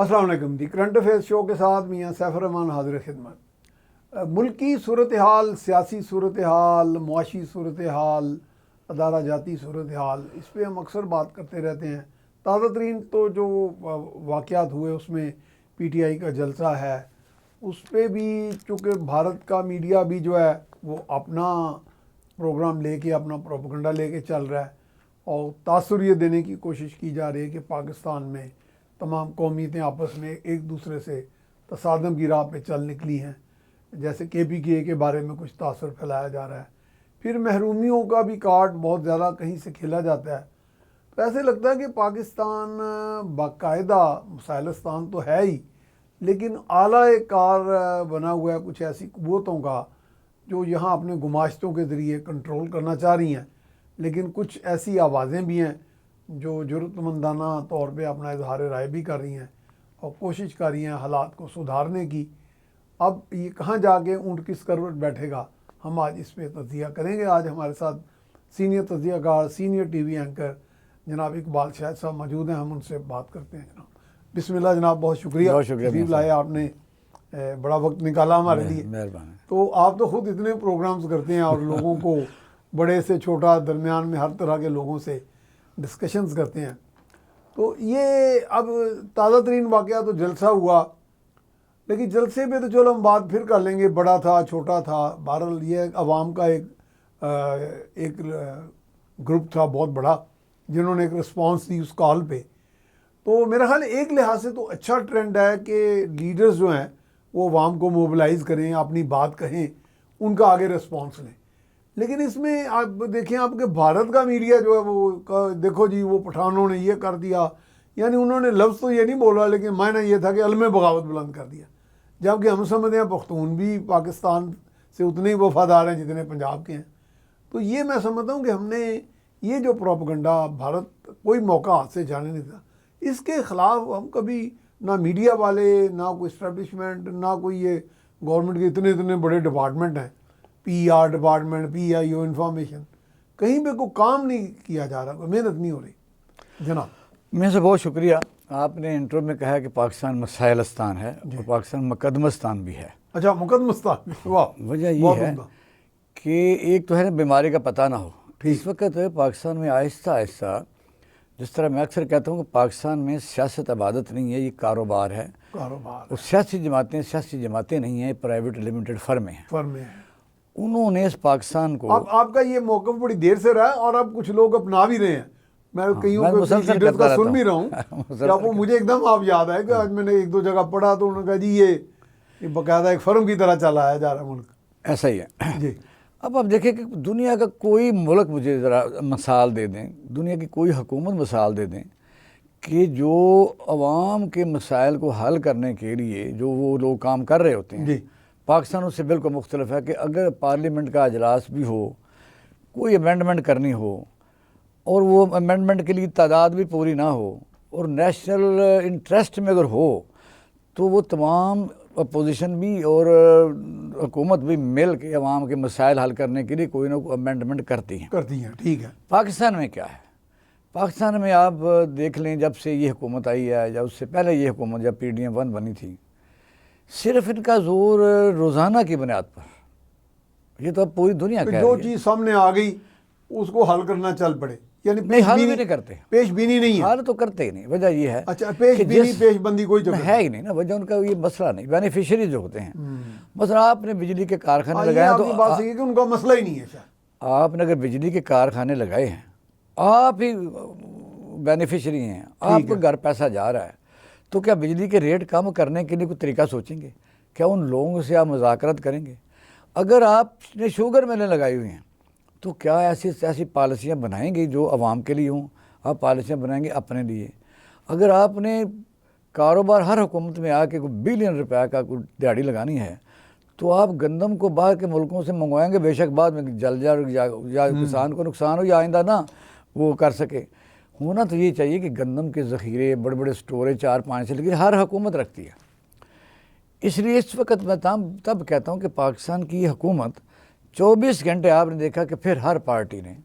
अस्सलाम वालेकुम। दी current affairs show के साथ मियाँ सैफुर रहमान हाजिर खिदमत। मुल्की सूरत हाल, सियासी सूरत हाल, मुआशी सूरत हाल, अदारा जाती सूरत हाल, इस पर हम अक्सर बात करते रहते हैं। ताज़ा तरीन तो जो वाक़यात हुए उसमें PTI का जलसा है, उस पर भी चूँकि भारत का मीडिया भी जो है वो अपना प्रोग्राम लेके, अपना प्रोपेगेंडा लेके चल रहा है और तासुर ये देने की कोशिश की जा रही है कि पाकिस्तान में तमाम कौमियतें आपस में एक दूसरे से तसादम की राह पे चल निकली हैं। जैसे KPKA के बारे में कुछ तासुर फैलाया जा रहा है। फिर महरूमियों का भी कार्ड बहुत ज़्यादा कहीं से खेला जाता है। तो ऐसे लगता है कि पाकिस्तान बाकायदा मुसाइलस्तान तो है ही, लेकिन आला एक कार बना हुआ है कुछ ऐसी क़ुव्वतों का जो यहाँ अपने गुमाश्तों के ज़रिए कंट्रोल करना चाह रही हैं। लेकिन कुछ ऐसी आवाज़ें भी हैं जो ज़रूरतमंदाना तौर पे अपना इजहार राय भी कर रही हैं और कोशिश कर रही हैं हालात को सुधारने की। अब ये कहाँ जाके ऊँट किस करवट बैठेगा, हम आज इस पर तज़किया करेंगे। आज हमारे साथ सीनियर तज़कियाकार, सीनियर TV एंकर जनाब इकबाल शाहिद साहब मौजूद हैं। हम उनसे बात करते हैं। जनाब बिस्मिल्लाह। जनाब बहुत शुक्रिया तशरीफ़ लाए, आपने बड़ा वक्त निकाला हमारे लिए। मेहरबानी। तो आप तो ख़ुद इतने प्रोग्राम्स करते हैं और लोगों को बड़े से छोटा, दरमियान में हर तरह के लोगों से डिस्कशंस करते हैं। तो ये अब ताज़ा तरीन वाक़या तो जलसा हुआ, लेकिन जलसे पे तो चलो हम बात फिर कर लेंगे, बड़ा था छोटा था। बहरहाल ये अवाम का एक ग्रुप था बहुत बड़ा जिन्होंने एक रिस्पांस दी उस कॉल पे। तो मेरा ख्याल एक लिहाज से तो अच्छा ट्रेंड है कि लीडर्स जो हैं वो अवाम को मोबिलाइज़ करें, अपनी बात कहें, उनका आगे रिस्पांस लें। लेकिन इसमें आप देखें, आपके भारत का मीडिया जो है वो देखो जी वो पठानों ने ये कर दिया, यानी उन्होंने लफ्ज़ तो ये नहीं बोला लेकिन मायना ये था कि अलम बगावत बुलंद कर दिया। जबकि हम समझते हैं पख्तून भी पाकिस्तान से उतने ही वफादार हैं जितने पंजाब के हैं। तो ये मैं समझता हूँ कि हमने ये जो प्रोपेगेंडा भारत कोई मौका हाथ से जाने नहीं था, इसके ख़िलाफ़ हम कभी ना मीडिया वाले, ना कोई इस्टेब्लिशमेंट, ना कोई ये गवर्नमेंट के इतने इतने बड़े डिपार्टमेंट हैं, PR डिपार्टमेंट, PIO, इंफॉर्मेशन, कहीं पे कोई काम नहीं किया जा रहा, कोई मेहनत नहीं हो रही। जनाब मेरे से बहुत शुक्रिया। आपने इंट्रो में कहा कि पाकिस्तान मसाइलस्तान है और पाकिस्तान मुकदमस्तान भी है। अच्छा, मुकदमस्तान भी, वाह। वजह ये है कि एक तो है ना बीमारी का पता ना हो। इस वक्त पाकिस्तान में आहिस्ता आहिस्ता, जिस तरह मैं अक्सर कहता हूँ कि पाकिस्तान में सियासत इबादत नहीं है, ये कारोबार है। कारोबार और सियासी जमातें नहीं हैं, प्राइवेट लिमिटेड फर्में हैं। फर्में उन्होंने इस पाकिस्तान को आपका ये मौक़िफ़ बड़ी देर से रहा है और अब कुछ लोग अपना भी रहे हैं। मैं कईयों को लीडर्स का सुन भी रहा हूँ कि आपको मुझे एकदम आप याद है कि आज मैंने एक दो जगह पढ़ा तो उन्होंने कहा जी ये बाकायदा एक फर्म की तरह चलाया जा रहा है मुल्क। ऐसा ही है जी। अब आप देखें कि दुनिया का कोई मुल्क, मुझे ज़रा मिसाल दे दें, दुनिया की कोई हुकूमत मिसाल दे दें कि जो अवाम के मसाइल को हल करने के लिए जो वो लोग काम कर रहे होते हैं जी। पाकिस्तान उससे बिल्कुल मुख्तलिफ है। कि अगर पार्लियामेंट का अजलास भी हो, कोई अमेंडमेंट करनी हो और वो अमेंडमेंट के लिए तादाद भी पूरी ना हो और नेशनल इंटरेस्ट में अगर हो, तो वो तमाम अपोजिशन भी और हुकूमत भी मिल के अवाम के मसाइल हल करने के लिए कोई ना कोई अमेंडमेंट करती हैं। ठीक है। पाकिस्तान में क्या है? पाकिस्तान में आप देख लें, जब से ये हुकूमत आई है, जब उससे पहले ये हुकूमत जब PDM 1 बनी थी, सिर्फ इनका जोर रोज़ाना की बुनियाद पर, ये तो अब पूरी दुनिया का जो चीज़ सामने आ गई उसको हल करना चल पड़े, यानी नहीं, हल भी नहीं करते, पेशबीनी नहीं है। हल तो करते ही नहीं। वजह ये है, अच्छा, पेशबंदी कोई जगह है ही नहीं ना। वजह उनका ये मसला नहीं, बेनिफिशियरी जो होते हैं। मसला आपने बिजली के कारखाने लगाए तो बात सही है कि उनका मसला ही नहीं है। आपने अगर बिजली के कारखाने लगाए हैं, आप ही बेनिफिशियरी हैं, आपको घर पैसा जा रहा है, तो क्या बिजली के रेट कम करने के लिए कोई तरीका सोचेंगे? क्या उन लोगों से आप मुज़ाकरत करेंगे? अगर आपने शुगर मिलें लगाई हुई हैं, तो क्या ऐसी पॉलिसियाँ बनाएंगे जो आवाम के लिए हों? आप पॉलिसियाँ बनाएंगे अपने लिए? अगर आपने कारोबार हर हुकूमत में आके कोई बिलियन रुपये का कोई दिहाड़ी लगानी है, तो आप गंदम को बाहर के मुल्कों से मंगवाएंगे, बेशक बाद में जल या किसान को नुकसान हो या आइंदा ना वो कर सके। होना तो ये चाहिए कि गंदम के ज़ख़ीरे, बड़े बड़े स्टोरेज 4-5 से, लेकिन हर हुकूमत रखती है। इसलिए इस वक्त मैं तब कहता हूँ कि पाकिस्तान की हुकूमत 24 घंटे, आपने देखा कि फिर हर पार्टी ने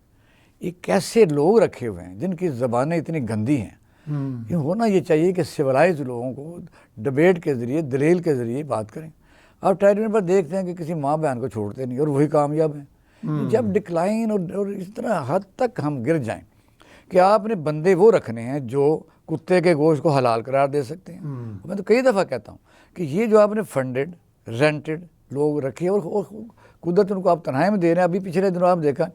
एक ऐसे लोग रखे हुए हैं जिनकी ज़बानें इतनी गंदी हैं ये होना ये चाहिए कि सिविलाइज लोगों को डिबेट के ज़रिए, दलील के ज़रिए बात करें। आप टेलीविजन पर देखते हैं कि किसी माँ बहन को छोड़ते नहीं और वही कामयाब हैं। जब डिक्लाइन और इस तरह हद तक हम गिर जाएं कि आपने बंदे वो रखने हैं जो कुत्ते के गोश्त को हलाल करार दे सकते हैं। मैं तो कई दफ़ा कहता हूँ कि ये जो आपने फंडेड रेंटेड लोग रखे और कुदरत उनको आप तनहाई में दे रहे हैं। अभी पिछले दिनों आप देखा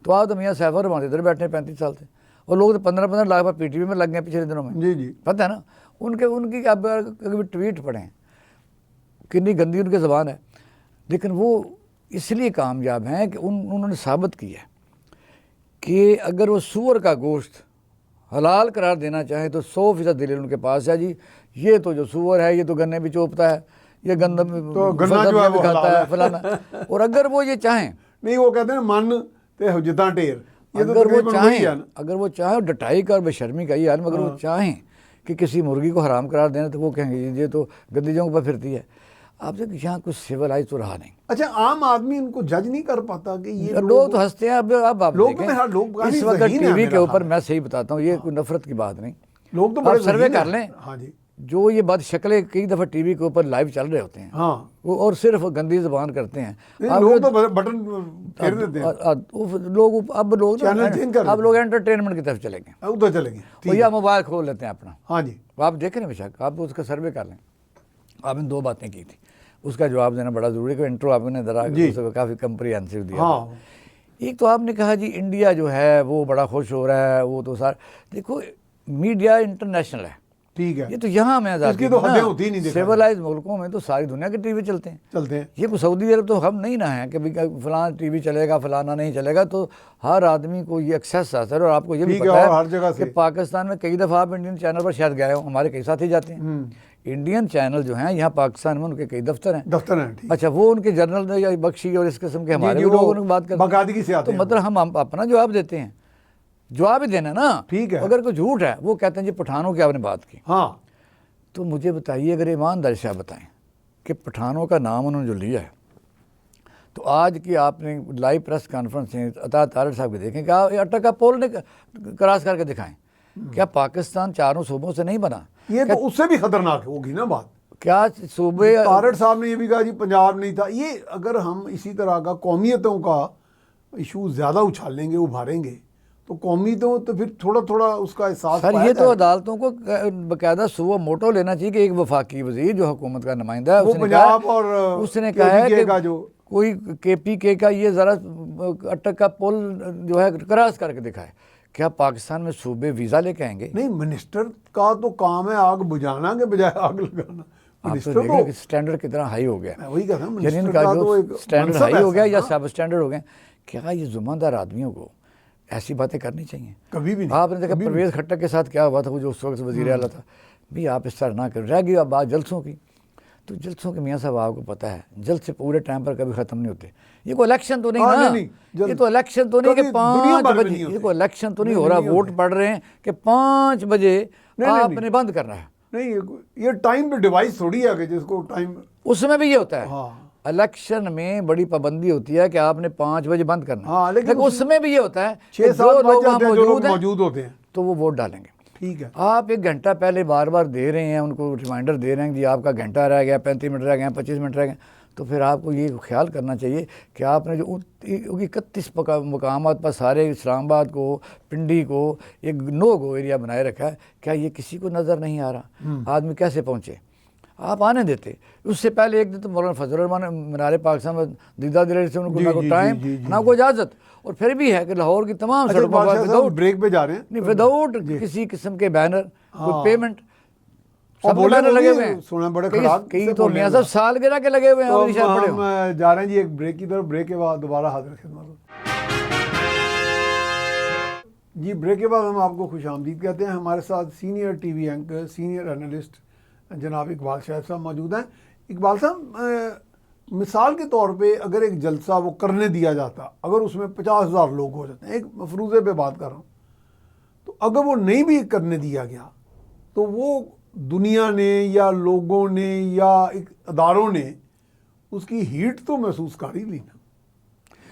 तो आप तो मियाँ सैफ रहमान इधर बैठे हैं 35 साल से, और लोग तो 15-15 लाख पर पीटीवी में लग गए पिछले दिनों में। जी जी, पता है ना उनकी आप कभी ट्वीट पढ़ें, कितनी गंदी उनकी ज़बान है, लेकिन वो इसलिए कामयाब हैं कि उन्होंने साबित किया है कि अगर वो सूअर का गोश्त हलाल करार देना चाहें तो 100% दलील उनके पास है। जी ये तो जो सूअर है ये तो गन्ने भी चोपता है, ये गन्ना तो गन्ना जो है वो खाता है फलाना। और अगर वो ये चाहें, नहीं वो कहते हैं मन ते हुज्जतां ढेर, ये तो अगर वो तकरीबन वही है ना। अगर वो चाहें, डटाई का और बेशर्मी का ये हाल, अगर वो चाहें कि किसी मुर्गी को हराम करार देना तो वो कहेंगे ये तो गद्दी जंग पर फिरती है। आप देखिए यहाँ कुछ सिविलाइज तो रहा नहीं। अच्छा, आम आदमी इनको जज नहीं कर पाता कि ये लोग तो हंसते हैं। अब आप लोग देखें, तो मेरा लोग इस वक्त टीवी के ऊपर मैं सही बताता हूँ, ये कोई नफरत की बात नहीं, लोग तो आप बड़े सर्वे ज़हीन कर हैं। लें। हाँ जी, जो ये बात शक्लें कई दफ़ा टीवी के ऊपर लाइव चल रहे होते हैं, हाँ, वो और सिर्फ गंदी ज़बान करते हैं। नहीं, लोग तो बटन फेर देते हैं, लोग अब चैनल चेंज कर अब लोग एंटरटेनमेंट की तरफ चले गए, उधर चलेंगे। और या मोबाइल खोल लेते हैं अपना। हाँ जी, आप देखें ना बेशक, आप उसका सर्वे कर लें। आपने 2 बातें की थी, उसका जवाब देना बड़ा ज़रूरी है कि इंट्रो आपने काफ़ी कंप्रिहेंसिव दिया। हाँ, एक तो आपने कहा जी इंडिया जो है वो बड़ा खुश हो रहा है, वो तो सार देखो मीडिया इंटरनेशनल है, ठीक है, ये तो यहाँ में इसकी तो हदें होती नहीं, सिविलाइज मुल्कों में तो सारी दुनिया के टीवी चलते हैं। ये कोई सऊदी अरब तो हम नहीं ना है कि फलाना टीवी चलेगा फलाना नहीं चलेगा, तो हर आदमी को ये एक्सेस आता है। और आपको ये भी पता है हर जगह कि पाकिस्तान में कई दफ़ा आप इंडियन चैनल पर शायद गए हो, हमारे कई साथी जाते हैं। इंडियन चैनल जो हैं यहाँ पाकिस्तान में उनके कई दफ्तर हैं। अच्छा, वो उनके जनरल या बख्शी और इस किस्म के हमारे लोग उनकी बात करते हैं, तो मतलब हम अपना जवाब देते हैं, जवाब ही देना ना। ठीक है, अगर कोई झूठ है वो कहते हैं जी पठानों की आपने बात की। हाँ, तो मुझे बताइए, अगर ईमानदारी से आप बताएं कि पठानों का नाम उन्होंने जो लिया है, तो आज की आपने लाइव प्रेस कॉन्फ्रेंस में अता तारड़ साहब के देखें कि आप अटक का पोल ने क्रॉस करके दिखाएं। क्या पाकिस्तान 4 सूबों से नहीं बना? ये तो उससे भी खतरनाक होगी ना बात। क्या सूबे, तारड़ साहब ने ये भी कहा जी पंजाब नहीं था। ये अगर हम इसी तरह का कौमियतों का इशू ज़्यादा उछालेंगे, उभारेंगे, तो कौमियतों तो फिर थोड़ा थोड़ा उसका एहसास सर, ये तो अदालतों को बाकायदा सुबह मोटो लेना चाहिए कि एक वफाकी वजीर जो हुकूमत का नुमाइंदा है, उसने कहा है कि कोई KPK का ये ज़रा अटक का पुल जो है क्रॉस करके दिखाए। क्या पाकिस्तान में सूबे वीज़ा लेके आएंगे? नहीं, मिनिस्टर का तो काम है आग बुझाना के बजाय आग लगाना। मिनिस्टर तो स्टैंडर्ड कितना हाई हो गया, वही कहता हूं, यानी इनका जो स्टैंडर्ड हाई हो गया या सब स्टैंडर्ड हो गए। क्या ये जुम्मेदार आदमियों को ऐसी बातें करनी चाहिए? कभी भी नहीं। आपने देखा परवेज़ खट्टक के साथ क्या हुआ था, वो जो उस वक्त वज़ीर आला था, भाई आप इस तरह ना कर। रह गई अब बात जलसों की, तो जलसों के मियाँ साहब आपको पता है जलसे पूरे टाइम पर कभी ख़त्म नहीं होते। ये कोई इलेक्शन तो नहीं ना, ये तो इलेक्शन तो नहीं कि 5 बजे, ये कोई इलेक्शन तो नहीं हो रहा, वोट पड़ रहे हैं कि 5 बजे आपने बंद करना है। नहीं, ये टाइम पे डिवाइस थोड़ी है कि जिसको टाइम, उसमें भी ये होता है। इलेक्शन में बड़ी पाबंदी होती है कि आपने 5 बजे बंद करना। हाँ, लेकिन उसमें भी ये होता है 6-7 लोग मौजूद होते हैं, तो वो वोट डालेंगे। ठीक है, आप 1 घंटा पहले बार बार दे रहे हैं, उनको रिमाइंडर दे रहे हैं कि आपका घंटा रह गया, 35 मिनट रह गए, 25 मिनट रह गए, तो फिर आपको ये ख्याल करना चाहिए कि आपने जो 31 मकामात पर सारे इस्लामाबाद को, पिंडी को एक नो गो एरिया बनाए रखा है, क्या ये किसी को नज़र नहीं आ रहा? आदमी कैसे पहुँचे? आप आने देते। उससे पहले एक दिन तो मौलाना फजल रहमान मीनार पाकिस्तान में दीदा दिले से उनको ना कोई टाइम ना कोई इजाज़त, और फिर भी है कि लाहौर की तमाम सड़कों पर विदाउट ब्रेक पे जा रहे हैं, नहीं विदाउट किसी किस्म के बैनर, कोई पेमेंट, सब बैनर लगे हुए हैं। सुना बड़े खराब, कई तो मियाँ साहब सालगिरह के लगे हुए हैं। हम जा रहे हैं जी एक ब्रेक की तरफ, ब्रेक के बाद दोबारा हाजिर खिदमत जी। ब्रेक के बाद हम आपको खुशामदीद कहते हैं। हमारे साथ senior TV anchor, senior analyst जनाब इकबाल शाहिद साहब मौजूद हैं। इकबाल साहब, मिसाल के तौर पे अगर एक जलसा वो करने दिया जाता, अगर उसमें 50,000 लोग हो जाते हैं, एक मफरूज़े पे बात कर रहा हूँ, तो अगर वो नहीं भी करने दिया गया तो वो दुनिया ने या लोगों ने या एक अदारों ने उसकी हीट तो महसूस कर ही ली ना।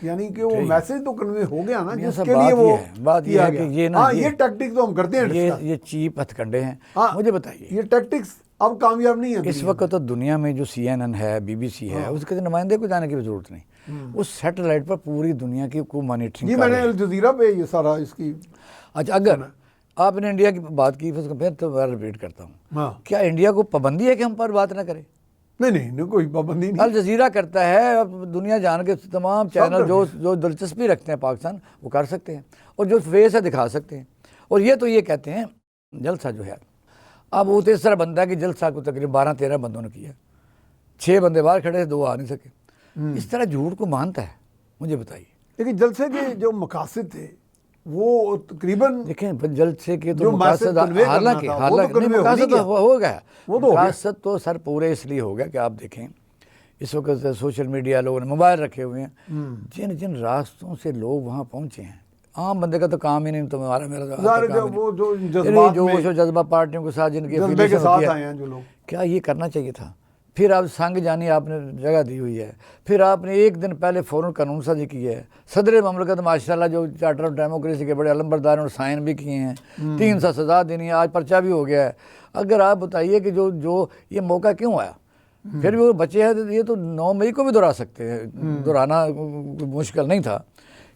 यानी कि वो मैसेज तो कन्वे हो गया ना, मियां साहब, जिसके लिए वो बात ये किया है गया। कि ये ना, हाँ, ये टैक्टिक तो हम करते हैं discuss। ये चीप हथकंडे हैं। हाँ, मुझे बताइए, ये टैक्टिक्स अब कामयाब नहीं है इस वक्त तो दुनिया में जो CNN है, BBC है, उसके नुमाइंदे को जाने की भी जरूरत नहीं। उस सैटेलाइट पर पूरी दुनिया की को मॉनिटरिंग जी, कर मैंने रहे हैं। अल जजीरा पे ये सारा इसकी। अच्छा, अगर आपने इंडिया की बात की, फिर तो मैं रिपीट करता हूँ, हाँ, क्या इंडिया को पाबंदी है कि हम पर बात ना करें? नहीं, कोई पाबंदी नहीं। अल जजीरा करता है, अब दुनिया जान के तमाम चैनल जो करते जो दिलचस्पी रखते हैं पाकिस्तान, वो कर सकते हैं, और जो फेस है दिखा सकते हैं। और ये तो ये कहते हैं जलसा जो है, अब वो तीसरा बंदा है कि जलसा को तकरीबन 12-13 बंदों ने किया, 6 बंदे बाहर खड़े थे, 2 आ नहीं सके। इस तरह झूठ को मानता है? मुझे बताइए। लेकिन जलसे के जो मकासद थे वो तकरीबन देखें, जलसे के तो जो मकासद, मैसेज convey करना हालांकि था, वो तो convey हो मकासद नहीं तो गया। हो गया, वो तो हो गया। मकासद तो सर पूरे इसलिए हो गया कि आप देखें इस वक्त सोशल मीडिया, लोगों ने मोबाइल रखे हुए हैं, जिन जिन रास्तों से लोग वहाँ पहुँचे हैं, आम बंदे का तो काम ही नहीं, तो मेरा ज़ाहिर है, वो जो जो जज्बात में जोश और जज्बा पार्टियों के साथ जिनके जज्बे के affiliation साथ होती है, आए हैं जो लोग। क्या ये करना चाहिए था? फिर आप संग जानी आपने जगह दी हुई है, फिर आपने एक दिन पहले फ़ौरन कानून साजी की है। सदर ममलकत माशाल्लाह जो चार्टर ऑफ डेमोक्रेसी के बड़े अलमबरदार और साइन भी किए हैं, 3 साल सज़ा देनी है, आज पर्चा भी हो गया है। अगर आप बताइए कि जो ये मौका क्यों आया? फिर भी वो बचे हैं, तो ये तो 9 मई को भी दोहरा सकते हैं, दोहराना मुश्किल नहीं था।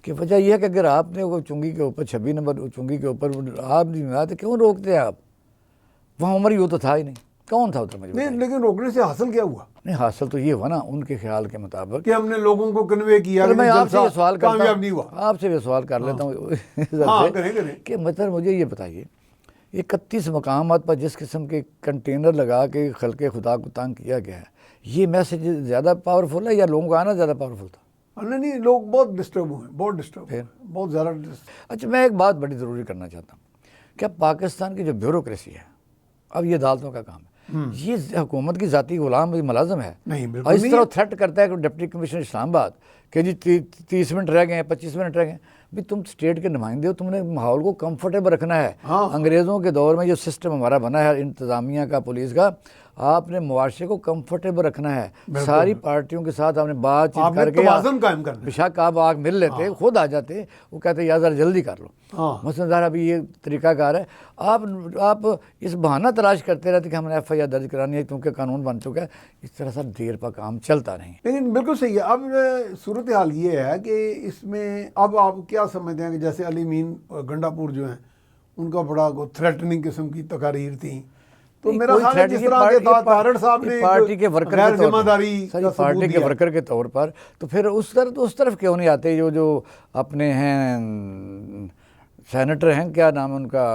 कि वजह यह है कि अगर आपने वो चुंगी के ऊपर 26 नंबर चुंगी के ऊपर आप नहीं आया, तो क्यों रोकते हैं आप? वहाँ उमर यूँ तो था ही नहीं, कौन था उधर? नहीं, लेकिन रोकने से हासिल क्या हुआ? नहीं, हासिल तो ये हुआ ना उनके ख्याल के मुताबिक कि हमने लोगों को कन्वे किया, मैं आपसे ये सवाल करता कामयाब नहीं हुआ। आपसे ये सवाल कर लेता हूँ हाँ, करें। कि मतलब मुझे ये बताइए, 31 मकामात पर जिस किस्म के कंटेनर लगा के खल्के खुदा को तंग किया गया है, ये मैसेज ज़्यादा पावरफुल है या लोगों का आना ज़्यादा पावरफुल था? नहीं, लोग बहुत डिस्टर्ब हुए, बहुत डिस्टर्ब, बहुत ज़्यादा। अच्छा, मैं एक बात बड़ी ज़रूरी करना चाहता हूँ, क्या पाकिस्तान की जो ब्यूरोक्रेसी है, अब ये अदालतों का काम है, ये हुकूमत की ज़ाती गुलाम मुलाजम है। नहीं, बिल्कुल और इस नहीं तरह है। थ्रेट करता है कि डिप्टी कमिश्नर इस्लामाबाद कि जी 30 मिनट रह गए, 25 मिनट रह गए। भी तुम स्टेट के नुमाइंदे हो, तुमने माहौल को कंफर्टेबल रखना है। हाँ। अंग्रेज़ों के दौर में जो सिस्टम हमारा बना है इंतज़ामिया का, पुलिस का, आपने मुआशरे को कंफर्टेबल रखना है। सारी पार्टियों के साथ आपने बातचीत करके तवाज़ुन कायम करना है। बेशक आप आग मिल लेते, खुद आ जाते, वो कहते यार ज़रा जल्दी कर लो। हाँ। मसलन अभी ये तरीक़ाकार है, आप इस बहाना तलाश करते रहते कि हमने FIR दर्ज करानी है क्योंकि कानून बन चुका है। इस तरह से देर पर काम चलता नहीं। लेकिन बिल्कुल सही है। अब सूरत हाल ये है कि इसमें अब आप क्या समझते हैं कि जैसे अली मीन गंडापुर जो हैं, उनका बड़ा थ्रेटनिंग किस्म की तकारीर थी, तो मेरा ख्याल है जिस तरह के तारड़ साहब ने पार्टी के वर्कर गैर जिम्मेदारी पार्टी के वर्कर के तौर पर, तो फिर उस तरफ क्यों नहीं आते? जो अपने हैं सेनेटर हैं, क्या नाम है उनका,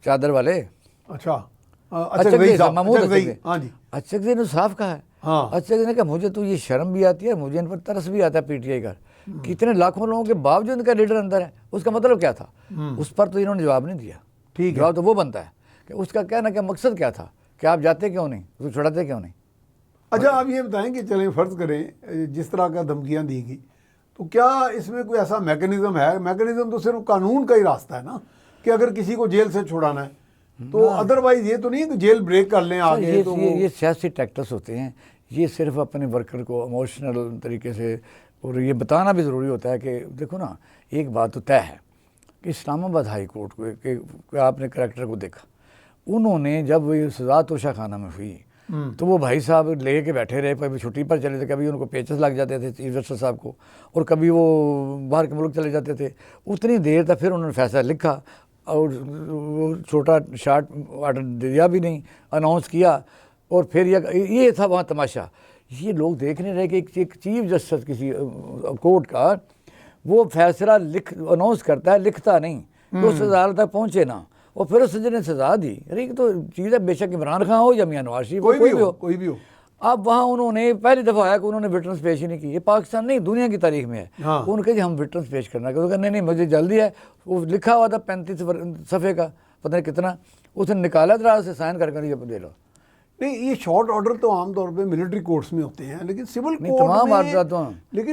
चादर वाले? अच्छा, महमूद हाँ जी, अचकज़ई ने साफ कहा है। हाँ। अचकज़ई ने कहा मुझे तो ये शर्म भी आती है, मुझे इन पर तरस भी आता है PTI का। कितने लाखों लोगों के बावजूद इनका लीडर अंदर है, उसका मतलब क्या था? उस पर तो इन्होंने जवाब नहीं दिया। ठीक है, जवाब तो वो बनता है कि उसका कहना क्या मकसद क्या था, कि आप जाते क्यों नहीं, उसको छुड़ाते क्यों नहीं? अच्छा, आप ये बताएं कि चलें फ़र्ज़ करें जिस तरह का धमकियाँ दी गई, तो क्या इसमें कोई ऐसा मैकेनिज़्म है? मैकेनिज़्म तो सिर्फ कानून का ही रास्ता है ना, कि अगर किसी को जेल से छुड़ाना है तो अदरवाइज़ ये तो नहीं है कि जेल ब्रेक कर लें आगे। ये सियासी टैक्टिक्स होते हैं। ये सिर्फ अपने वर्कर को इमोशनल तरीके से, और ये बताना भी ज़रूरी होता है कि देखो ना, एक बात तो तय है कि इस्लामाबाद हाई कोर्ट को कि आपने करैक्टर को देखा, उन्होंने जब ये सज़ा तोशा खाना में हुई तो वो भाई साहब ले के बैठे रहे, कभी छुट्टी पर चले थे, कभी उनको पेचेस लग जाते थे चीफ जस्टिस साहब को, और कभी वो बाहर के मुल्क चले जाते थे। उतनी देर तक फिर उन्होंने फैसला लिखा और छोटा शार्ट ऑर्डर दिया भी नहीं, अनाउंस किया, और फिर ये था वहाँ तमाशा। ये लोग देख नहीं रहे कि एक चीफ जस्टिस किसी कोर्ट का वो फैसला अनाउंस करता है, लिखता नहीं, तो उस अदालत तक पहुँचे ना, और फिर उस ने सजा दी। अरे तो चीज़ है, बेशक इमरान खान हो या मियां नवाज शरीफ, कोई भी हो। अब वहाँ उन्होंने पहली दफ़ा आया कि उन्होंने विटनेस पेश ही नहीं की। ये पाकिस्तान नहीं, दुनिया की तारीख में है। हाँ। उनके जी हम विटनेस पेश करना, क्योंकि नहीं मुझे जल्दी है। वो लिखा हुआ था 35 सफ़े का, पता नहीं कितना, उसने निकाला था, से साइन कर ये दे लो। नहीं, ये शॉर्ट ऑर्डर तो आमतौर पे मिलिट्री कोर्ट्स में होते हैं, लेकिन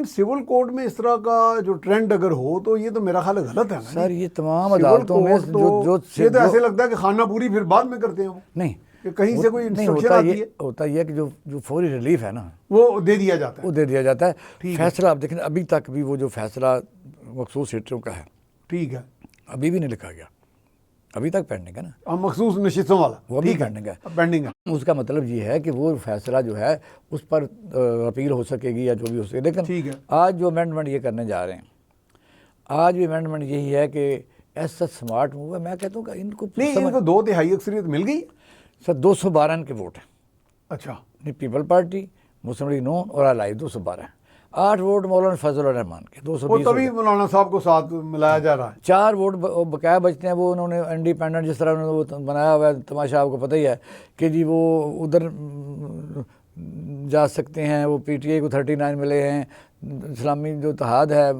सिविल कोर्ट में इस तरह का जो ट्रेंड अगर हो तो ये तो मेरा ख्याल गलत है ना सर। ये तमाम अदालतों में ये तो ऐसे लगता है कि खाना पूरी फिर बाद में करते हैं वो। नहीं, कि कहीं से कोई नहीं, इंस्ट्रक्शन आती है, होता ये है कि जो फौरी रिलीफ है ना वो दे दिया जाता वो है। दे दिया जाता है। ठीक है। फैसला आप देखें, अभी तक भी वो जो फैसला मखसूस सीटों का है ठीक है। अभी भी नहीं लिखा गया, अभी तक पेंडिंग है ना, हम मखसूस नशिस्तों वाला वो अभी ठीक पेंडिंग है। पेंडिंग है। उसका मतलब ये है कि वो फैसला जो है उस पर अपील हो सकेगी या जो भी हो सके। लेकिन ठीक है। आज जो अमेंडमेंट ये करने जा रहे हैं, आज भी अमेंडमेंट यही है कि ऐसा स्मार्ट मूव है। मैं कहता हूँ कि इनको नहीं, इनको 2/3 अक्सरियत मिल गई। सर 212 इनके वोट हैं, अच्छा, पीपल पार्टी, मुस्लिम लीग नून और अलाई 212 हैं। 8 वोट मौलाना फजल रहमान के, वो 220 तभी मौलाना साहब को साथ मिलाया जा रहा है। 4 वोट बकाया बचते हैं। वो उन्होंने इंडिपेंडेंट जिस तरह उन्होंने वो बनाया हुआ है तमाशा, आपको पता ही है कि जी वो उधर जा सकते हैं। वो पीटीआई को 39 मिले हैं, इस्लामी जो इत्तेहाद है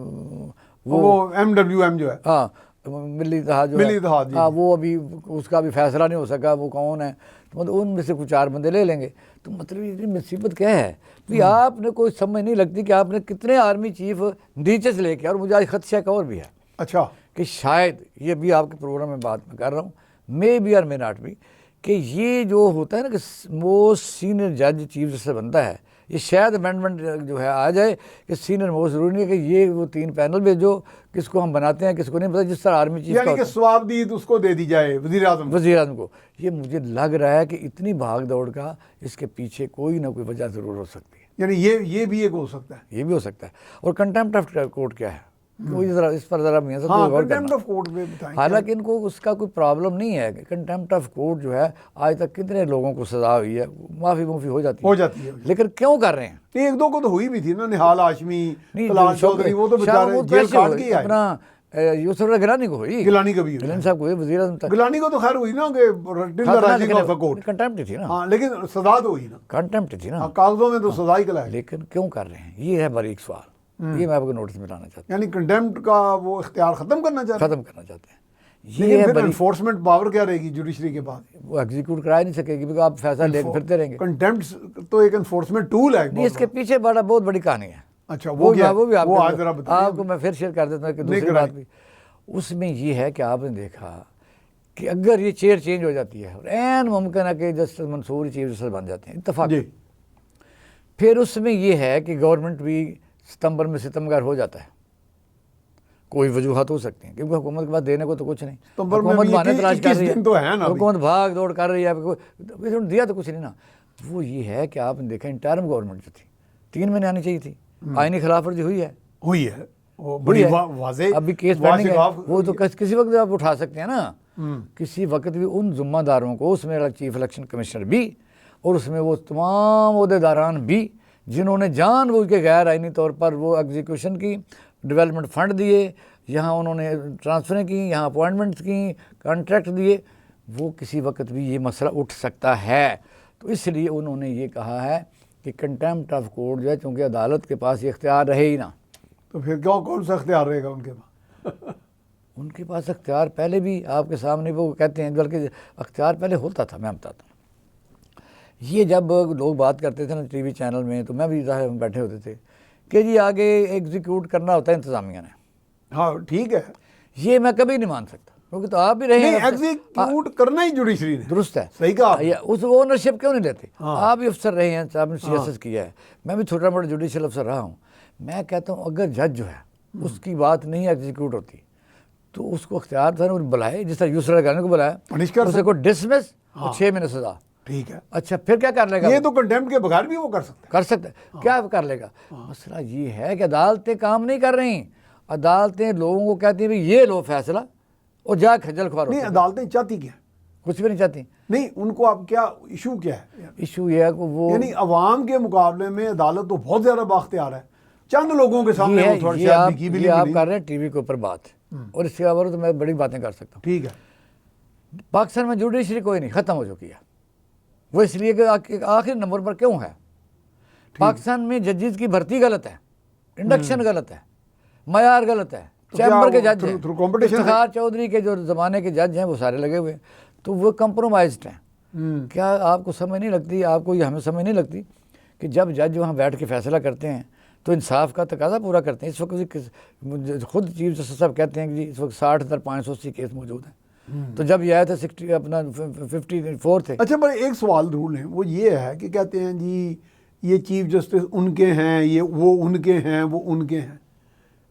वो MWM जो है, हाँ मिली इत्तेहाद जो मिली है, इत्तेहाद, जी। हाँ वो अभी उसका भी फैसला नहीं हो सका वो कौन है, तो मतलब उनमें से कुछ 4 बंदे ले लेंगे। तो मतलब ये मुसीबत क्या है भी आपने कोई समझ नहीं लगती कि आपने कितने आर्मी चीफ नीचे से लेके, और मुझे आज खदशा एक और भी है अच्छा, कि शायद ये भी आपके प्रोग्राम में बात मैं कर रहा हूँ, मे बी और मे नॉट भी, कि ये जो होता है ना कि मोस्ट सीनियर जज चीफ जैसे बनता है, ये शायद अमेंडमेंट जो है आ जाए कि सीनियर मोस्ट जरूरी नहीं है कि ये वो 3 पैनल भेजो, किसको हम बनाते हैं किसको नहीं पता, जिस तरह आर्मी चीफ यानी कि स्वाबदीद उसको दे दी जाए वजीर आजम को। ये मुझे लग रहा है कि इतनी भाग दौड़ का इसके पीछे कोई ना कोई वजह ज़रूर हो सकती है। यानी ये भी एक हो सकता है। ये भी हो सकता है। और कंटेम्प्ट ऑफ कोर्ट क्या है, वो जरा इस पर ज़रा मियां साहब हाँ, गौर कंटेम्प्ट करना। ऑफ कोर्ट में बताएं। हालांकि इनको उसका कोई प्रॉब्लम नहीं है कि कंटेम्प्ट ऑफ कोर्ट जो है आज तक कितने लोगों को सजा हुई है, माफ़ी हो जाती है। लेकिन क्यों कर रहे हैं? एक दो को तो हुई भी थी ना, निहाल हाशमी, नहीं, तलाल जो चौधरी, वो तो शाह बेचारे महमूद जेल कैसे काट हुए? के आए। अपना यूसुफ गिलानी को हुई, गिलानी कभी हुई। गिलानी साहब को हुई, वज़ीर आज़म तक गिलानी को तो खैर हुई ना कि rising of the court, contempt थी ना। हाँ, लेकिन सजा तो हुई ना, कंटेम्प्ट थी ना, कागजों में तो सजा ही कराई। लेकिन क्यों कर रहे हैं, ये है बारीक सवाल, ये मैं आपको नोटिस में लाना चाहता यानी कंटेम्प्ट का वो इख्तियार खत्म करना हूँ, चाहते हैं। खत्म करना चाहते हैं। ये लेकिन है फिर बड़ी, एनफोर्समेंट पावर क्या रहेगी जुडिशरी के पास? वो एग्जीक्यूट करा ही नहीं सकेगी क्योंकि आप फैसला लेकर फिरते रहेंगे। कंटेम्प्ट तो एक एनफोर्समेंट टूल है। नहीं, इसके पीछे बहुत बड़ी कहानी है। अच्छा, वो क्या? वो भी वो आज जरा बताइए। आपको मैं फिर शेयर कर देता हूँ कि दूसरी बात भी उसमें ये है कि आपने देखा कि अगर ये चेयर चेंज हो जाती है और एन मुमकिन है कि जस्टिस मंसूर ही चीफ जस्टिस बन जाते हैं इत्तफाक, फिर उसमें ये है कि गवर्नमेंट भी सितंबर में सितमगार हो जाता है। कोई वजूहत हो सकती हैं क्योंकि हुकूमत के पास देने को तो कुछ नहीं, हुकूमत बहाने तलाश कर रही है, तो है ना, हुकूमत भाग दौड़ कर रही है, दिया तो कुछ नहीं ना। वो ये है कि आपने देखा इंटर्म गवर्नमेंट जो थी 3 महीने आनी चाहिए थी, आईनी खिलाफ वर्जी हुई है, वो बड़ी वाज़ेह, अभी केस पेंडिंग है, वो तो किसी वक्त आप उठा सकते हैं ना, किसी वक्त भी उन जिम्मेदारों को, उसमें चीफ इलेक्शन कमिश्नर भी और उसमें वो तमाम ओहदेदारान भी जिन्होंने जानबूझ के गैर आईनी तौर पर वो एग्जीक्यूशन की, डेवलपमेंट फंड दिए, यहाँ उन्होंने ट्रांसफ़रें की, यहाँ अपॉइंटमेंट्स की, कॉन्ट्रैक्ट दिए, वो किसी वक्त भी ये मसला उठ सकता है। तो इसलिए उन्होंने ये कहा है कि कंटेम्प्ट ऑफ कोर्ट जो है, चूँकि अदालत के पास ये इख्तियार रहे ही ना, तो फिर क्यों, कौन सा इख्तियार रहेगा उनके पास? उनके पास इख्तियार पहले भी आपके सामने वो कहते हैं, बल्कि इख्तियार पहले होता था। मैं बताता हूँ, ये जब लोग बात करते थे ना टीवी चैनल में, तो मैं भी बैठे होते थे कि जी आगे एग्जीक्यूट करना होता है इंतज़ामिया ने। हाँ ठीक है, ये मैं कभी नहीं मान सकता क्योंकि तो आप भी रहे हैं, एग्जीक्यूट करना ही जुडिशरी ने, दुरुस्त है, सही कहा। उस ओनरशिप क्यों नहीं लेते? हाँ। आप भी अफसर रहे हैं, आपने सियासत किया है, मैं भी छोटा मोटा जुडिशल अफसर रहा हूँ। मैं कहता हूँ अगर जज जो है उसकी बात नहीं एग्जीक्यूट होती तो उसको इख्तियार था बुलाए, जिस तरह यूसुफ गिलानी को बुलाया, उसे को डिसमिस और 6 महीने सजा, ठीक है। अच्छा फिर क्या कर लेगा? ये तो कंटेम्प्ट के बगैर भी वो कर सकता है। क्या कर लेगा? मसला ये है कि अदालतें काम नहीं कर रही, अदालतें लोगों को कहती हैं ये लो फैसला और जा खजल खुआर। नहीं, अदालतें चाहती क्या? कुछ भी नहीं चाहती। नहीं, उनको अब क्या इशू क्या है? इशू ये है कि वो, यानी अवाम के मुकाबले में अदालत तो बहुत ज्यादा बाख्तियार है, चंद लोगों के सामने वो थोड़ी सी आप कर रहे हैं टीवी के ऊपर बात, और इसके अलावा तो मैं बड़ी बातें कर सकता हूँ। ठीक है, पाकिस्तान में जुडिशरी कोई नहीं, ख़त्म हो चुकी है। वो इसलिए कि आखिरी नंबर पर क्यों है? पाकिस्तान में जजेस की भर्ती गलत है, इंडक्शन गलत है, मयार गलत है, चैम्बर के जज हैं, इफ्तिखार चौधरी के जो ज़माने के जज हैं वो सारे लगे हुए हैं, तो वो कंप्रोमाइज्ड हैं। क्या आपको समझ नहीं लगती, आपको ये हमें समझ नहीं लगती कि जब जज वहाँ बैठ के फैसला करते हैं तो इंसाफ का तकाजा पूरा करते हैं? इस वक्त खुद चीफ जस्टिस साहब कहते हैं कि जी इस वक्त 60,580 केस मौजूद हैं, तो जब ये आए थे 60 अपना 54 थे। अच्छा, पर एक सवाल जरूर है, वो ये है कि कहते हैं जी ये चीफ जस्टिस उनके हैं, ये वो उनके हैं, वो उनके हैं।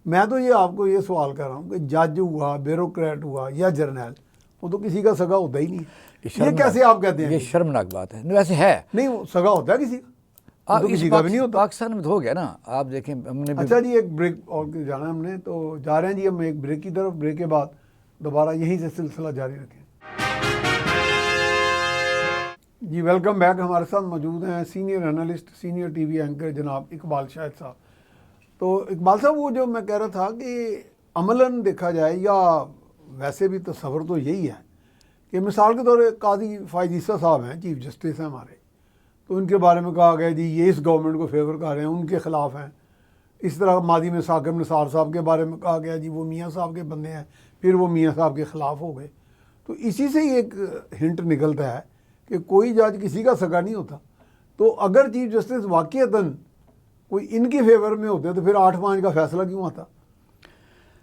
मैं तो ये आपको ये सवाल कर रहा हूँ कि जज हुआ, ब्यूरोक्रेट हुआ या जर्नल, वो तो किसी का सगा होता ही नहीं है। ये कैसे आप कहते हैं? ये शर्मनाक बात है। वैसे है नहीं, वो सगा होता है किसी का? आप तो किसी का भी नहीं होता। पाकिस्तान में तो हो गया ना, आप देखें हमने भी। अच्छा जी, एक ब्रेक और जाना है हमने, तो जा रहे हैं जी हम एक ब्रेक की तरफ। ब्रेक के बाद दोबारा यहीं से सिलसिला जारी रखें जी। Welcome back. हमारे साथ मौजूद हैं senior analyst, senior TV anchor जनाब इकबाल शाहिद साहब। तो इकबाल साहब, वो जो मैं कह रहा था कि अमलन देखा जाए या वैसे भी तस्वर तो यही है कि मिसाल के तौर पर काजी फायद ईसा साहब हैं, चीफ जस्टिस हैं हमारे, तो इनके बारे में कहा गया जी ये इस गवर्नमेंट को फेवर कर रहे हैं, उनके ख़िलाफ़ हैं। इस तरह मादी में साकिब निसार साहब के बारे में कहा गया जी वो मियाँ साहब के बंदे हैं, फिर वो मियाँ साहब के ख़िलाफ़ हो गए। तो इसी से ही एक हिंट निकलता है कि कोई जज किसी का सगा नहीं होता। तो अगर चीफ जस्टिस वाक़ईतन कोई इनके फेवर में होते तो फिर 8-5 का फैसला क्यों आता?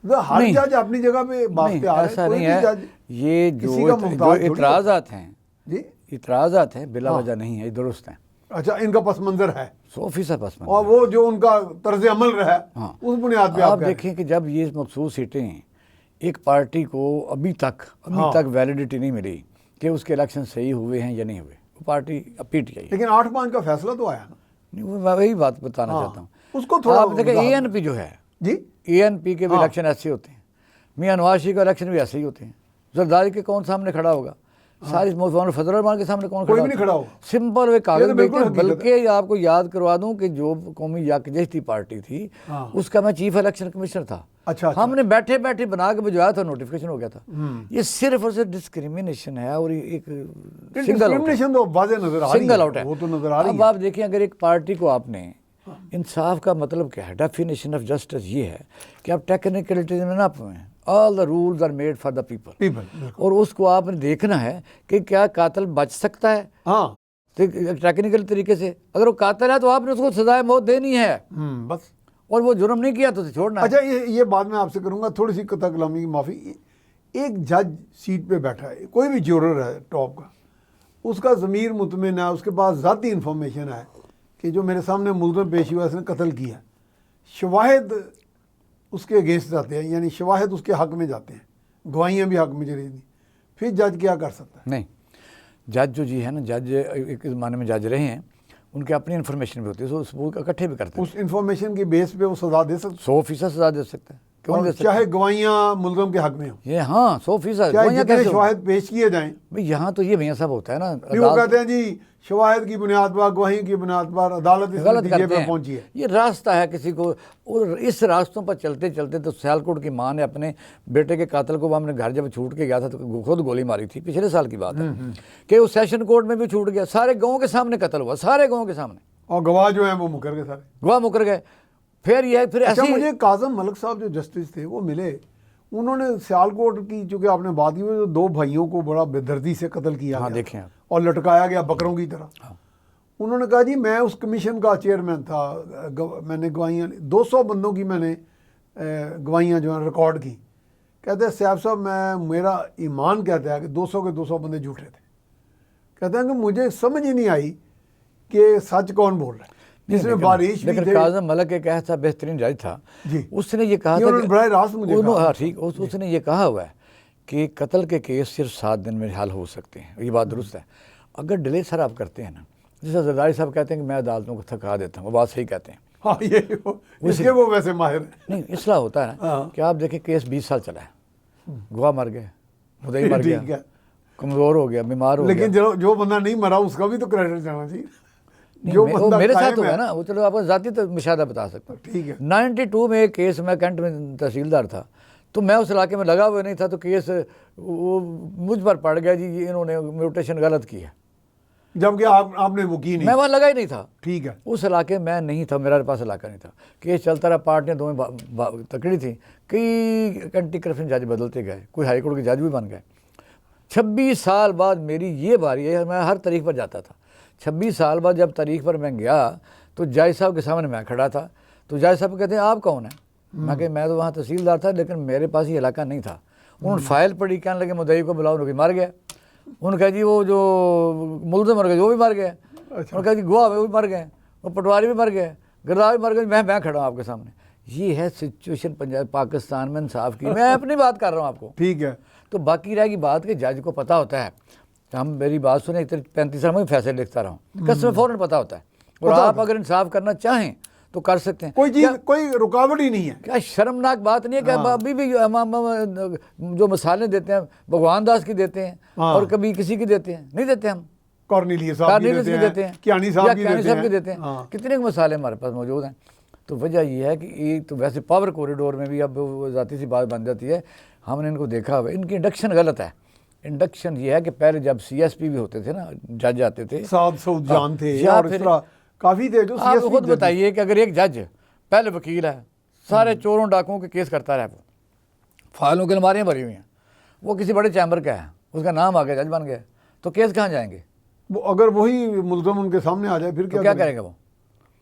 तो हर जज अपनी जगह पे बाख्तियार है, ऐसा कोई नहीं भी है। जज ये किसी का मुहताज थोड़ी इतराज़ात हैं जी, इतराज़ात हैं बिला वजह नहीं है, ये दुरुस्त हैं। अच्छा, इनका पस मंज़र है 100% पस मंज़र। और वो जो उनका तर्ज अमल रहा है, हाँ। उस बुनियाद पे आप आप कह रहे हैं। देखें कि जब ये मखसूस सीटें एक पार्टी को अभी हाँ। तक वैलिडिटी नहीं मिली कि उसके इलेक्शन सही हुए हैं या नहीं हुए, वो पार्टी पीट गई। लेकिन 8-5 का फैसला तो आया ना। नहीं, वो मैं वही बात बताना हाँ, चाहता हूँ। उसको थोड़ा आप देखें वजाहत ANP जो है, जी, ANP के भी हाँ। इलेक्शन ऐसे होते हैं, मियाँ नवाज शरीफ का इलेक्शन भी ऐसे ही होते हैं। जरदारी के कौन सामने खड़ा होगा? सारी मौलाना फजल रहमान के सामने कौन कोई खड़ा भी नहीं खड़ा होगा। सिंपल वे कागज ये तो बिल्कुल बेचते हैं। हकीकत बल्कि आपको याद करवा दूं कि जो कौमी यकजहती पार्टी थी, हाँ। उसका मैं चीफ इलेक्शन कमिश्नर था। अच्छा। हमने बैठे बैठे बना के भिजवाया था, नोटिफिकेशन हो गया था। ये सिर्फ और सिर्फ डिस्क्रिमिनेशन है और एक सिंगल आउट है। डिस्क्रिमिनेशन तो वाज़ेह नजर आ रही सिंगल आउट है। वो तो नजर आ रही अब है। आप देखिए, अगर एक पार्टी को आपने इंसाफ का मतलब क्या है, डेफिनेशन ऑफ जस्टिस ये है कि आप टेक्निकलिटीज में ना पाएं। All the rules are made for the people. बिल्कुल। और उसको आपने देखना है कि क्या कातिल बच सकता है हाँ, टेक्निकल तरीके से। अगर वो कातिल है तो आपने उसको सजाए मौत देनी है, बस। और वो जुर्म नहीं किया तो छोड़ना है। अच्छा, ये बात मैं आपसे करूंगा, थोड़ी सी कथा कलामी की माफ़ी। एक जज सीट पे बैठा है, कोई भी ज्यूरर है टॉप का, उसका ज़मीर मुतमिन है, उसके पास ज़ाती इंफॉर्मेशन है कि जो मेरे सामने मुलज़म पेश हुआ इसने कत्ल किया, शवाहिद उसके अगेंस्ट जाते हैं, यानी शवाहिद उसके हक़ में जाते हैं, गवाहियाँ भी हक़ में चली थी, फिर जज क्या कर सकता है? नहीं, जज जो जी है ना, जज एक ज़माने में जज रहे हैं, उनके अपनी इन्फॉर्मेशन भी होती है, तो सबूत इकट्ठे भी करते हैं। उस इंफॉर्मेशन के बेस पे वो सज़ा दे सकते 100% सजा दे सकता है, क्यों नहीं हैं, दे सकता? चाहे गवाहियाँ मुलज़म के हक़ में हो, ये हाँ 100%। चाहे गवाहियाँ जितने कैसे हो? शवाहिद पेश किए जाएँ। भाई यहाँ तो ये भैया सब होता है ना, नहीं, वो कहते हैं जी शवाहिद की बुनियाद पर, गवाही की बुनियाद पर अदालत इस गलत नतीजे करते पर हैं। पहुंची है। ये रास्ता है किसी को, और इस रास्तों पर चलते चलते तो सियालकोट की माँ ने अपने बेटे के कातिल को, वो हमने घर जब छूट के गया था तो खुद गोली मारी थी, पिछले साल की बात है, कि उस सेशन कोर्ट में भी छूट गया, सारे गाँव के सामने कत्ल हुआ, सारे गाँव के सामने, और गवाह जो हैं वो मुकर गए सारे। गवाह मुकर गए। फिर यह फिर अच्छा, ऐसे मुझे काजम मलिक साहब जो जस्टिस थे वो मिले, उन्होंने सियालकोट की, चूँकि आपने बात की, वो 2 भाइयों को बड़ा बेदर्दी से कत्ल किया हाँ, गया देखें आप। और लटकाया गया बकरों की तरह। हाँ। उन्होंने कहा जी मैं उस कमीशन का चेयरमैन था, मैंने गवाहियाँ 200 बंदों की मैंने गवाहियाँ जो हैं रिकॉर्ड की। कहते हैं साहब साहब मेरा ईमान कहता है कि 200 के 200 बंदे झूठे थे। कहते हैं कि मुझे समझ ही नहीं आई कि सच कौन बोल रहा है, जिसमें बारिश भी लेकिन थे। काज़म मलिक एक ऐसा बेहतरीन जज था जी। उसने ये कहा ये था उन्होंने बराह रास्त मुझे कहा। हाँ ठीक, उसने ये कहा हुआ है कि कत्ल के केस सिर्फ 7 दिन में हल हो सकते हैं। ये बात दुरुस्त है। अगर डिले सर आप करते हैं ना, जैसे जरदारी साहब कहते हैं कि मैं अदालतों को थका देता हूँ, वो बात सही कहते हैं। हाँ, ये इसके वो वैसे माहिर हैं। नहीं, इसलिए होता है ना हाँ। कि आप देखें केस 20 साल चला है, गवाह मर गए, मुद्दई मर ठीक गया, है। कमज़ोर हो गया, बीमार हो गया। लेकिन जो बंदा नहीं मरा उसका भी तो क्रेडिट जाना चाहिए। नहीं, जो वो बंदा मेरे साथ कायम हुआ है। ना, वो चलो आपको ज़ाती तो मुशाहदा बता सकता हूँ। ठीक है। 92 में एक केस, मैं कैंट में तहसीलदार था, तो मैं उस इलाके में लगा हुआ नहीं था, तो केस वो मुझ पर पड़ गया जी, ये इन्होंने म्यूटेशन गलत की है, जबकि आपने वो की नहीं। मैं वहाँ लगा ही नहीं था। ठीक है। उस इलाके में नहीं था, मेरे पास इलाका नहीं था। केस चलता रहा, पार्टियाँ दोवें तकड़ी थी, कई एंटी करप्शन जज बदलते गए, कोई हाई कोर्ट के जज भी बन गए। 26 साल बाद मेरी ये बारी है, मैं हर तारीख पर जाता था। 26 साल बाद जब तारीख पर मैं गया तो जज साहब के सामने मैं खड़ा था, तो जज साहब कहते हैं आप कौन है? मैं कहा मैं तो वहाँ तहसीलदार था, लेकिन मेरे पास ये इलाका नहीं था। उन्होंने फाइल पढ़ी, कहने लगे मुद्दई को बुलाओ, उन्होंने मर गया। उन्होंने कहा जी वो जो मुलजिम मर गए वो भी मर गए। उन्होंने कहा जी गवाह वो भी मर गए, वो पटवारी भी मर गए, गिरदार भी मर गए, मैं खड़ा हूँ आपके सामने। ये है सिचुएशन पंजाब पाकिस्तान में इंसाफ की। मैं अपनी बात कर रहा हूँ आपको, ठीक है। तो बाकी रहेगी बात कि जज को पता होता है। हम मेरी बात सुने, 35 साल में फैसले लिखता रहा हूँ, कसम फ़ौरन पता होता है। और आप अगर इंसाफ करना चाहें तो कर सकते हैं, कोई चीज़ कोई रुकावट ही नहीं है। क्या शर्मनाक बात नहीं है कि अभी भी जो मिसालें देते हैं भगवान दास की देते हैं और कभी किसी की देते हैं, नहीं देते हम, कॉर्नेलियस साहब की देते हैं, कियानी साहब की देते हैं, कितने मिसालें हमारे पास मौजूद हैं। तो वजह यह है कि एक तो वैसे पावर कॉरिडोर में भी अब ज़ाती सी बात बन जाती है। हमने इनको देखा हुआ, इनकी इंडक्शन गलत है। इंडक्शन ये है कि पहले जब CSP भी होते थे ना, जज आते थे, साद सऊद जान थे और इस तरह काफ़ी थे जो आप खुद बताइए कि अगर एक जज पहले वकील है, सारे चोरों डाकुओं के केस करता रहा, वो फाइलों की अलमारियाँ भरी हुई हैं, वो किसी बड़े चैम्बर का है, उसका नाम आ गया, जज बन गया, तो केस कहाँ जाएंगे? वो अगर वही मुलज़म उनके सामने आ जाए फिर क्या करेगा वो?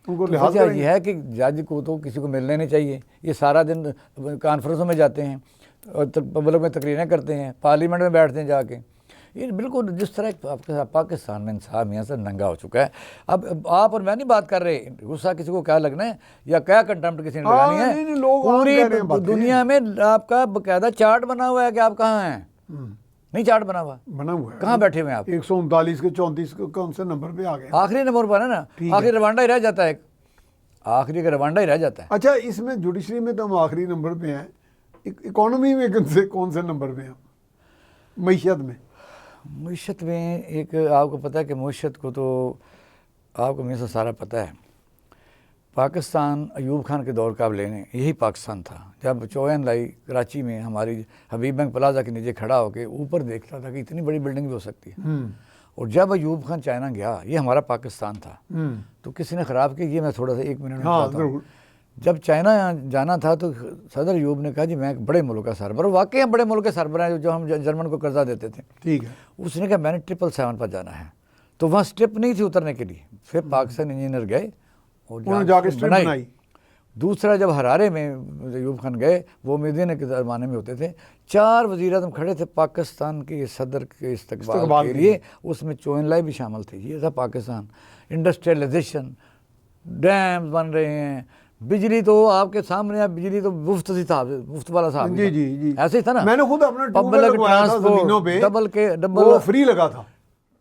उनको तो लिहाज वजह यह है कि जज को तो किसी को मिलने नहीं चाहिए। ये सारा दिन कॉन्फ्रेंसों में जाते हैं और पब्लिक में तकरीरें करते हैं, पार्लियामेंट में बैठते हैं जाके। ये बिल्कुल जिस तरह पाकिस्तान में इंसाफ यहाँ से नंगा हो चुका है। अब आप और मैं नहीं बात कर रहे, गुस्सा किसी को क्या लगना है या क्या कंटेम्प्ट किसी ने लगानी है। पूरी दुनिया में आपका बाकायदा चार्ट बना हुआ है कि आप कहाँ हैं। नहीं चार्ट बना हुआ है, कहाँ बैठे हुए हैं आप? 139 के 34 कौन से नंबर पे आ गए? आखिरी नंबर पर है ना, आखिरी रवांडा ही रह जाता है, आखिरी का रवांडा ही रह जाता है। अच्छा, इसमें जुडिशरी में तो हम आखिरी नंबर पे हैं, इकोनॉमी में कौन से नंबर पे हैं? मईशत में एक आपको पता है कि मईशत को तो आपको मेरे से सारा पता है। पाकिस्तान अयूब खान के दौर का आप लेने, यही पाकिस्तान था। जब चौयन लाई कराची में हमारी हबीब बैंक प्लाजा के नीचे खड़ा होकर ऊपर देखता था कि इतनी बड़ी बिल्डिंग भी हो सकती है। और जब अयूब खान चाइना गया, ये हमारा पाकिस्तान था, तो किसी ने ख़राब किया। ये मैं थोड़ा सा 1 मिनट में बताता हूँ। जब चाइना जाना था तो सदर अयूब ने कहा जी मैं एक बड़े मुल्क का सरबर, वाकई हम बड़े मुल्क के सरबर हैं जो हम जर्मन को कर्जा देते थे, ठीक है। उसने कहा मैंने 777 पर जाना है, तो वहाँ स्ट्रिप नहीं थी उतरने के लिए। फिर पाकिस्तान इंजीनियर गए और जाके स्ट्रिप बनाई। दूसरा जब हरारे में अयूब खान गए, वो उम्मीदें के ज़माने में होते थे, 4 वज़ीर-ए-आज़म खड़े थे पाकिस्तान के सदर के इस्तकबाल के लिए, उसमें चौयन लाई भी शामिल थे। ये था पाकिस्तान। इंडस्ट्रियलाइजेशन, डैम बन रहे हैं, बिजली तो आपके सामने है, बिजली तो मुफ्त सी था, मुफ्त वाला साहब। जी ऐसे ही था ना। मैंने खुद अपना पब्लिक ट्रांसपोर्ट डबल फ्री लगा था,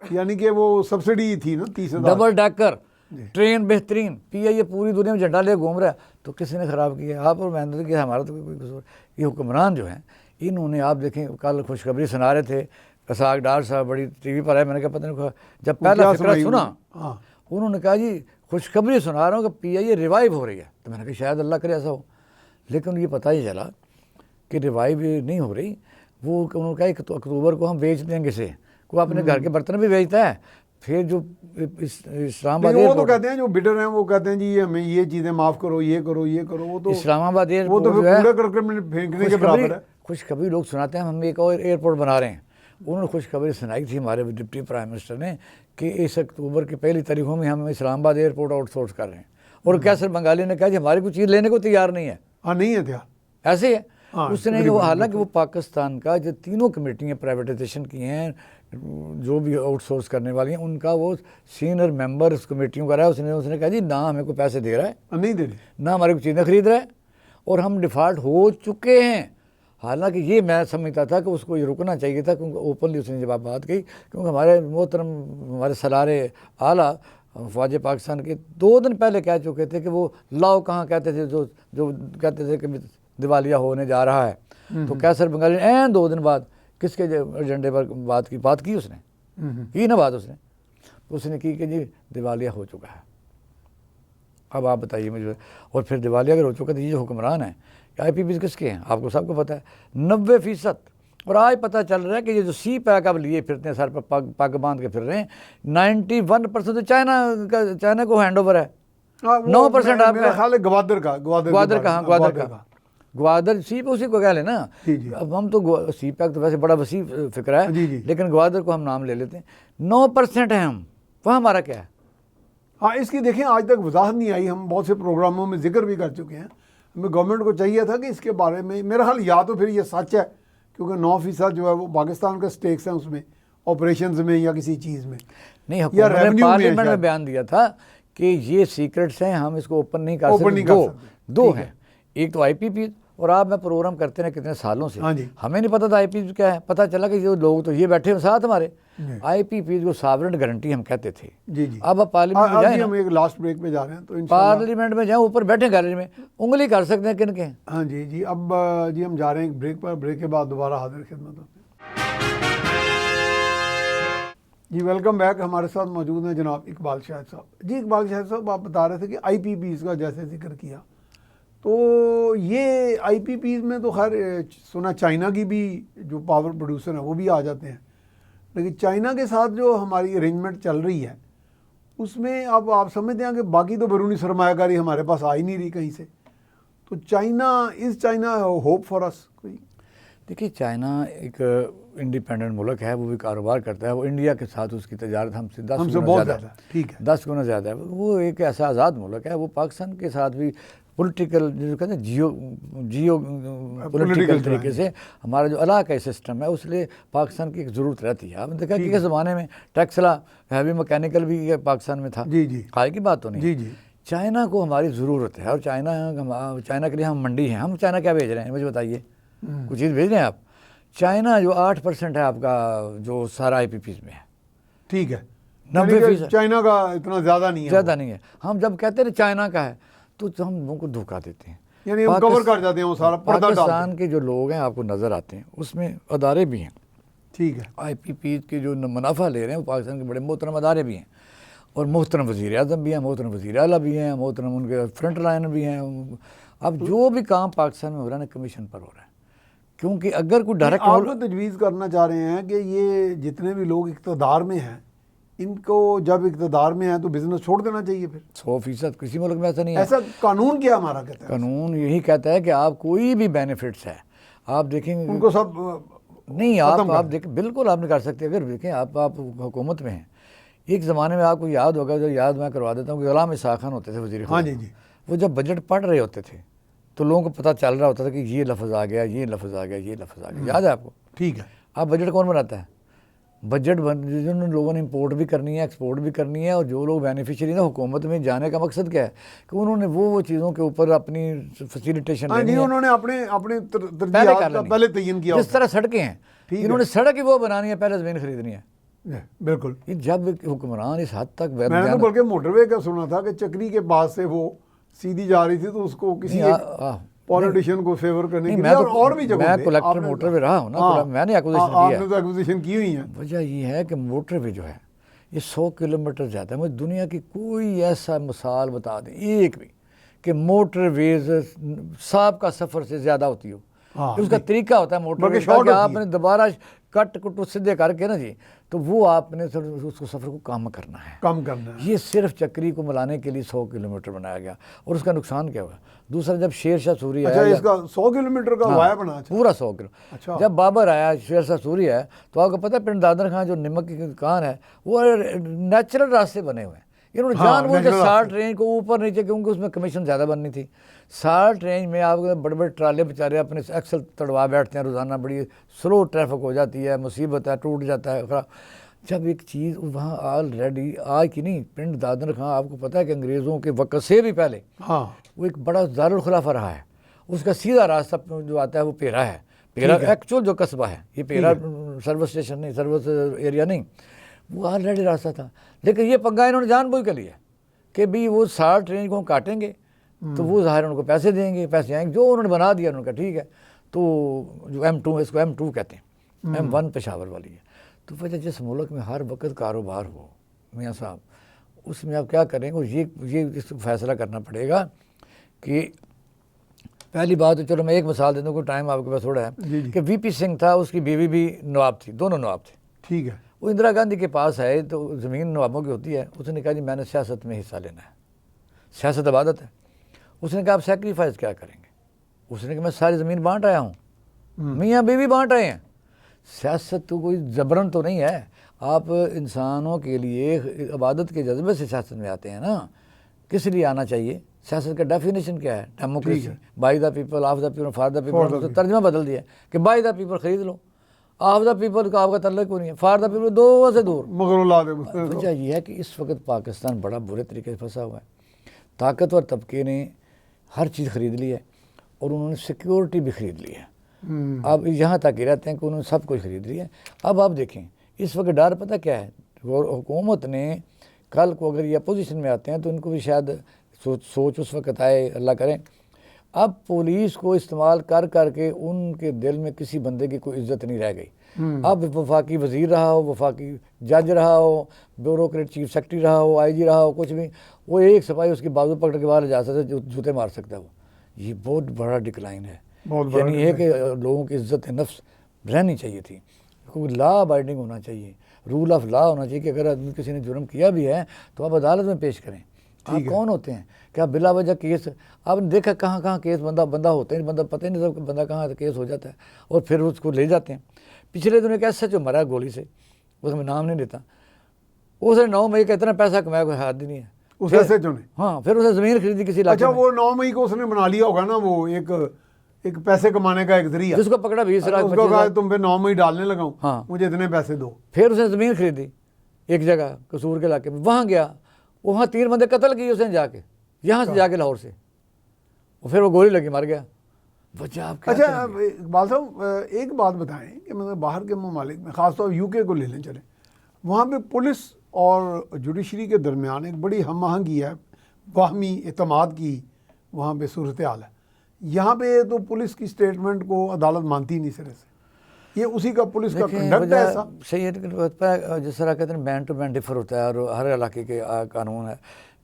यानी कि वो सब्सिडी थी ना 30,000। डबल डेकर ट्रेन बेहतरीन, PIA पूरी दुनिया में झंडा ले घूम रहा है, तो किसी ने ख़राब किया? आप और मैंने किया, हमारा तो कोई कसूर। ये हुक्मरान जो हैं, इन्होंने आप देखें कल खुशखबरी सुना रहे थे, कसाक डार साहब बड़ी TV पर है, मैंने कहा पता नहीं, जब पहला फिक्रा सुना उन्होंने कहा जी खुशखबरी सुना रहा हूँ कि PIA रिवाइव हो रही है। तो मैंने कहा शायद अल्लाह करे ऐसा हो, लेकिन ये पता ही चला कि रिवाइव नहीं हो रही। वो उन्होंने कहा अक्टूबर को हम बेच देंगे से, कोई अपने घर के बर्तन भी बेचता है। फिर जो इस्लामाबाद वो तो कहते हैं, जो बिडर हैं वो कहते हैं जी हमें ये चीज़ें माफ़ करो, ये करो, ये करो। वो तो इस्लामाबाद वो तो कूड़ा करकट फेंकने के बराबर है। खुशखबरी लोग सुनाते हैं हम एक और एयरपोर्ट बना रहे हैं। उन्होंने खुशखबरी सुनाई थी हमारे डिप्टी प्राइम मिनिस्टर ने कि इस अक्टूबर की पहली तारीखों में हम इस्लामाबाद एयरपोर्ट आउटसोर्स कर रहे हैं। और कैसर बंगाली ने कहा कि हमारी कोई चीज़ लेने को तैयार नहीं है। नहीं है तैयार, ऐसे है। उसने हालांकि वो पाकिस्तान का जो 3 कमेटियाँ प्राइवेटाइजेशन की हैं, जो भी आउटसोर्स करने वाली हैं, उनका वो सीनियर मेंबर उस कमेटियों का रहा है। उसने कहा जी ना हमें कोई पैसे दे रहा है, नहीं दे रहे, ना हमारी कोई चीज़ें खरीद रहा है, और हम डिफ़ॉल्ट हो चुके हैं। हालांकि ये मैं समझता था कि उसको ये रुकना चाहिए था, क्योंकि ओपनली उसने जब बात की, क्योंकि हमारे मोहतरम हमारे सलारे आला फ़ौज पाकिस्तान के 2 दिन पहले कह चुके थे कि वो लाओ कहाँ कहते थे, जो कहते थे कि दिवालिया होने जा रहा है। तो कैसर बंगाली ने 2 दिन बाद किसके एजेंडे पर बात की उसने की ना बात उसने की कि जी दिवालिया हो चुका है। अब आप बताइए मुझे। और फिर दिवालिया अगर हो चुका तो ये जो हुक्मरान है IPPs किसके हैं आपको सबको पता है, 90%। और आज पता चल रहा है कि ये जो CPAC अब लिए फिरते हैं, सर पर पग बांध के फिर रहे हैं, 91% तो चाइना को हैंड ओवर है। 9% आपका ग्वादर सीप उसी को कह लेना। अब हम तो CPAC तो वैसे बड़ा वसी फिक्र है, लेकिन ग्वादर को हम नाम ले लेते हैं। 9% है हम, वह हमारा क्या है? हाँ, इसकी देखें आज तक वजाहत नहीं आई। हम बहुत से प्रोग्रामों में जिक्र भी कर चुके हैं। हमें गवर्नमेंट को चाहिए था कि इसके बारे में, मेरा ख्याल या तो फिर ये सच है क्योंकि 9% जो है वो पाकिस्तान का स्टेक्स हैं उसमें, ऑपरेशंस में या किसी चीज़ में। नहीं, या हुकूमत ने revenue में पार्लियामेंट में शायद। बयान दिया था कि ये सीक्रेट्स हैं, हम इसको ओपन नहीं कर ओपन सकते। नहीं कर सकते। दो ठीक है। हैं, एक तो आईपीपी, और आप मैं प्रोग्राम करते रहे कितने सालों से, हाँ जी। हमें नहीं पता था आईपीपी क्या है। पता चला कि जो लोग तो ये बैठे हैं साथ हमारे, जी। आईपीपी को सॉवरेन गारंटी हम कहते थे। जी जी। अब आप पार्लियामेंट में अब जाए जी ना, हम एक लास्ट ब्रेक पे जा रहे हैं तो इंशाल्लाह। पार्लियामेंट में जाए, ऊपर बैठे गैलरी में, उंगली कर सकते हैं किन के। हाँ जी जी। अब जी हम जा रहे हैं एक ब्रेक पर, ब्रेक के बाद दोबारा हाजिर खिदमत होते हैं। जी वेलकम बैक। हमारे साथ मौजूद हैं जनाब इकबाल शाहिद साहब। जी इकबाल शाहिद साहब, आप बता रहे थे कि आईपीपीज़ का जैसे जिक्र किया, तो ये आईपीपीज़ में तो खैर सुना चाइना की भी जो पावर प्रोड्यूसर हैं वो भी आ जाते हैं, लेकिन चाइना के साथ जो हमारी अरेंजमेंट चल रही है उसमें अब आप समझते हैं कि बाकी तो बैरूनी सरमायाकारी हमारे पास आ ही नहीं रही कहीं से, तो चाइना होप फॉर अस कोई? देखिए, चाइना एक इंडिपेंडेंट मुल्क है, वो भी कारोबार करता है, वो इंडिया के साथ उसकी तजारत हमसे 10 हमसे गुना बहुत ज़्यादा ज़्यादा, ठीक है। 10 गुना ज़्यादा है। वो एक ऐसा आज़ाद मुल्क है, वो पाकिस्तान के साथ भी पॉलिटिकल जो कहते हैं जियो पॉलिटिकल तरीके से हमारा जो इलाक़ाई सिस्टम है, उसलिए पाकिस्तान की एक ज़रूरत रहती है। आपने देखा कि इस ज़माने में टेक्सला हैवी मैकेनिकल भी पाकिस्तान में था। जी जी हाल की बात तो नहीं। जी जी। चाइना को हमारी ज़रूरत है, और चाइना के लिए हम मंडी हैं। हम चाइना क्या भेज रहे हैं मुझे बताइए, कुछ चीज़ भेज रहे हैं आप? चाइना जो 8% है आपका, जो सारा आईपीपीज़ में है, ठीक है, 90% चाइना का इतना ज़्यादा नहीं है, ज़्यादा नहीं है। हम जब कहते हैं चाइना का है तो हम लोगों को धोखा देते हैं, यानी हम कवर कर जाते हैं, वो सारा पर्दा डालते हैं। पाकिस्तान के जो लोग हैं आपको नज़र आते हैं, उसमें अदारे भी हैं। ठीक है। आईपीपीज़ के जो मुनाफा ले रहे हैं वो पाकिस्तान के बड़े मोहतरम अदारे भी हैं, और मोहतरम वज़ीर आज़म भी हैं, मोहतरम वज़ीर आला भी हैं, मोहतरम उनके फ्रंट लाइन भी हैं। अब जो भी काम पाकिस्तान में हो रहा है ना, कमीशन पर हो रहा है, क्योंकि अगर कोई डायरेक्ट आप तो तजवीज़ करना चाह रहे हैं कि ये जितने भी लोग इक़्तिदार में हैं, इनको जब इक़्तिदार में है तो बिजनेस छोड़ देना चाहिए फिर? 100% किसी मुल्क में ऐसा नहीं है। ऐसा कानून क्या हमारा कहता है? कानून यही कहता है कि आप कोई भी बेनिफिट्स है आप देखेंगे, उनको सब नहीं आप देखें, बिल्कुल आप नहीं कर सकते। अगर देखें आप हुकूमत में हैं, एक ज़माने में आपको याद होगा, जो याद मैं करवा देता हूँ कि गुलाम इसाक़ खान होते थे वज़ीर ख़ज़ाना। हाँ जी जी। वो जब बजट पढ़ रहे होते थे तो लोगों को पता चल रहा होता था कि ये लफ्ज़ आ गया, ये लफ्ज़ आ गया, ये लफ्ज़ आ गया। याद है आपको? ठीक है। आप बजट कौन बनाता है? बजट जिन लोगों ने इंपोर्ट भी करनी है, एक्सपोर्ट भी करनी है, और जो लोग बेनिफिशियरी ना, हुकूमत में जाने का मकसद क्या है कि उन्होंने वो चीज़ों के ऊपर अपनी फैसिलिटेशन लेनी है, उन्होंने अपने पहले पहले तयन किया। जिस तरह सड़कें हैं, इन्होंने सड़क ही वो बनानी है, पहले ज़मीन खरीदनी है। बिल्कुल। जब हुक्मरान इस हद तक, मैंने तो बल्कि मोटरवे का सुना था कि चक्री के पास से वो सीधी जा रही थी तो उसको किसी पॉलिटिशियन को फेवर करने के लिए, और भी जगह मैं कलेक्टर मोटरवे रहा हूँ ना, मैंने एक्विजिशन की हुई है। वजह ये है कि मोटरवे जो है ये 100 किलोमीटर ज़्यादा है। मुझे दुनिया की कोई ऐसा मिसाल बता दें एक भी कि मोटरवेज साहब का सफ़र से ज़्यादा होती हो। उसका तरीका होता है मोटरवे का, आपने दोबारा कट कुट सीधे करके ना जी, तो वो आपने उसको सफ़र को कम करना है। ये सिर्फ चक्री को मिलाने के लिए 100 किलोमीटर बनाया गया, और उसका नुकसान क्या हुआ? दूसरा, जब शेर शाह सूरी आया, इसका 100 किलोमीटर का वाया बना, पूरा 100 किलो। जब बाबर आया, शेर शाह सूरी आया, तो आपको पता है पिंड दादर खां जो नमक की दुकान है वो नेचुरल रास्ते बने हुए हैं। इन्होंने जानबूझ के 60 रेंज को ऊपर नीचे, क्योंकि उसमें कमीशन ज़्यादा बननी थी। 60 रेंज में आपको बड़े बड़े ट्राले बेचारे अपने एक्सल तड़वा बैठते हैं, रोज़ाना बड़ी स्लो ट्रैफिक हो जाती है, मुसीबत है, टूट जाता है खराब। जब एक चीज़ वहाँ ऑलरेडी आज की नहीं, पिंड दादर खां आपको पता है कि अंग्रेज़ों के वक्त से भी पहले वो एक बड़ा दारुल खुलाफा रहा है। उसका सीधा रास्ता जो आता है वो पेरा है। पेरा एक्चुअल जो कस्बा है, ये पेरा सर्विस स्टेशन नहीं, सर्विस एरिया नहीं, वो ऑलरेडी रास्ता था। लेकिन ये पंगा इन्होंने जानबूझ के लिया कि भाई वो 60 रेंज को काटेंगे तो वो ज़ाहिर उनको पैसे देंगे, पैसे आएंगे, जो उन्होंने बना दिया उन्होंने कहा ठीक है। तो जो M2, इसको M2 कहते हैं, M1 पेशावर वाली है। तो वजह जिस मुल्क में हर वक्त कारोबार हो मियाँ साहब, उसमें आप क्या करेंगे? ये इसको फैसला करना पड़ेगा कि पहली बात तो चलो मैं एक मिसाल देता हूँ, कोई टाइम आपके पास थोड़ा है, कि VP सिंह था, उसकी बीवी भी नवाब थी, दोनों नवाब थे। ठीक है। वो इंदिरा गांधी के पास आए तो ज़मीन नवाबों की होती है। उसने कहा जी मैंने सियासत में हिस्सा लेना है, सियासत इबादत है। उसने कहा आप सेक्रीफाइस क्या करेंगे? उसने कहा मैं सारी ज़मीन बांट आया हूँ। मियाँ बीवी बांट रहे हैं। सियासत तो कोई ज़बरन तो नहीं है, आप इंसानों के लिए इबादत के जज्बे से सियासत में आते हैं ना, किस लिए आना चाहिए? सियासत का डेफिनेशन क्या है? Democracy, by the people, of the people, for the people. तो तर्जमा बदल दिया कि बाय द पीपल खरीद लो, ऑफ द पीपल का आपका तल्लुक क्यों नहीं है, फॉर द पीपल दो से दूर। मगर ला दे। वजह यह है कि इस वक्त पाकिस्तान बड़ा बुरे तरीके से फंसा हुआ है। ताकतवर तबके ने हर चीज़ खरीद ली है और उन्होंने सिक्योरिटी भी खरीद ली है। अब यहाँ तक ही रहते हैं कि उन्होंने सब कुछ खरीद लिया है। अब आप देखें इस वक्त डर पता क्या है, हुकूमत ने कल को अगर ये अपोजिशन में आते हैं तो इनको भी शायद सोच उस वक्त आए, अल्लाह करें। अब पुलिस को इस्तेमाल कर करके उनके दिल में किसी बंदे की कोई इज्जत नहीं रह गई। अब वफाकी वजीर रहा हो, वफाकी जज रहा हो, ब्यूरोक्रेट चीफ सेक्रेटरी रहा हो, IG रहा हो, कुछ भी, वो एक सिपाही उसकी बाजू पकड़ के बाहर जा सकता है, जूते मार सकता है। वो ये बहुत बड़ा डिक्लाइन है। यानी है कि लोगों की इज्जत नफ्स रहनी चाहिए थी, कोई लॉ अबाइडिंग होना चाहिए, रूल ऑफ लॉ होना चाहिए कि अगर आदमी किसी ने जुर्म किया भी है तो आप अदालत में पेश करें। आप कौन होते हैं क्या बिला वजह केस? आपने देखा कहाँ कहाँ केस बंदा होते हैं, बंदा पता ही नहीं सब बंदा कहाँ केस हो जाता है और फिर उसको ले जाते हैं। पिछले दिनों एक ऐसा जो मरा गोली से, उसमें नाम नहीं लेता, उसने 9 मई का इतना पैसा कमाया कोई हाथ ही नहीं है उस ऐसे जो ने। हाँ, फिर उसने ज़मीन खरीदी किसी इलाके अच्छा, में। वो 9 मई को उसने बना लिया होगा ना, वो एक पैसे कमाने का एक जरिया, जिसको पकड़ा 20 लाख उसको कहा तुम पे 9 मई डालने लगाऊं, हाँ, मुझे इतने पैसे दो। फिर उसने ज़मीन खरीदी एक जगह कसूर के इलाके में, वहाँ गया, वहाँ 3 बंदे कत्ल किए उसने जाके, यहाँ से जाके लाहौर से, और फिर वो गोली लगी मर गया। वजह आप क्या अच्छा करेंगे? इकबाल साहब एक बात बताएं कि मतलब बाहर के ममालिक में, ख़ासतौर UK को ले लें चले, वहाँ पे पुलिस और जुडिशरी के दरमियान एक बड़ी हम आहंगी है, बाहमी एतमाद की वहाँ पे सूरत हाल है। यहाँ पे तो पुलिस की स्टेटमेंट को अदालत मानती नहीं सिरे से, ये उसी का पुलिस का कंडक्ट है ऐसा। सही है, जिस तरह कहते हैं मैन टू मैन डिफर होता है और हर इलाके के कानून है।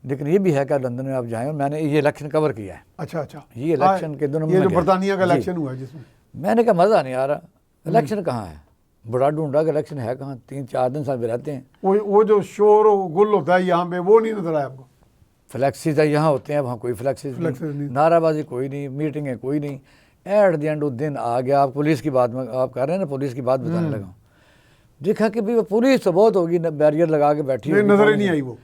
लेकिन ये भी है कि लंदन में आप जाएं, और मैंने ये इलेक्शन कवर किया है। अच्छा, ये इलेक्शन के दिनों में ये जो बरतानिया का इलेक्शन हुआ है जिसमें मैंने कहा मज़ा नहीं आ रहा, इलेक्शन कहाँ है, बड़ा ढूंढा कि इलेक्शन है कहाँ, 3-4 दिन साल भी रहते हैं। वो जो शोर गुल होता है यहाँ पे, वो नहीं नजर आया आपको? फ्लैक्सीज यहाँ होते हैं, वहाँ कोई फ्लैक्सीज नहीं, नाराबाजी कोई नहीं, मीटिंगें कोई नहीं। एट द एंड उस दिन आ गया, आप पुलिस की बात में आप कर रहे हैं ना, पुलिस की बात बताने लगा, देखा कि भाई पुलिस तो बहुत होगी, बैरियर लगा के बैठी, नजर ही नहीं आई, वो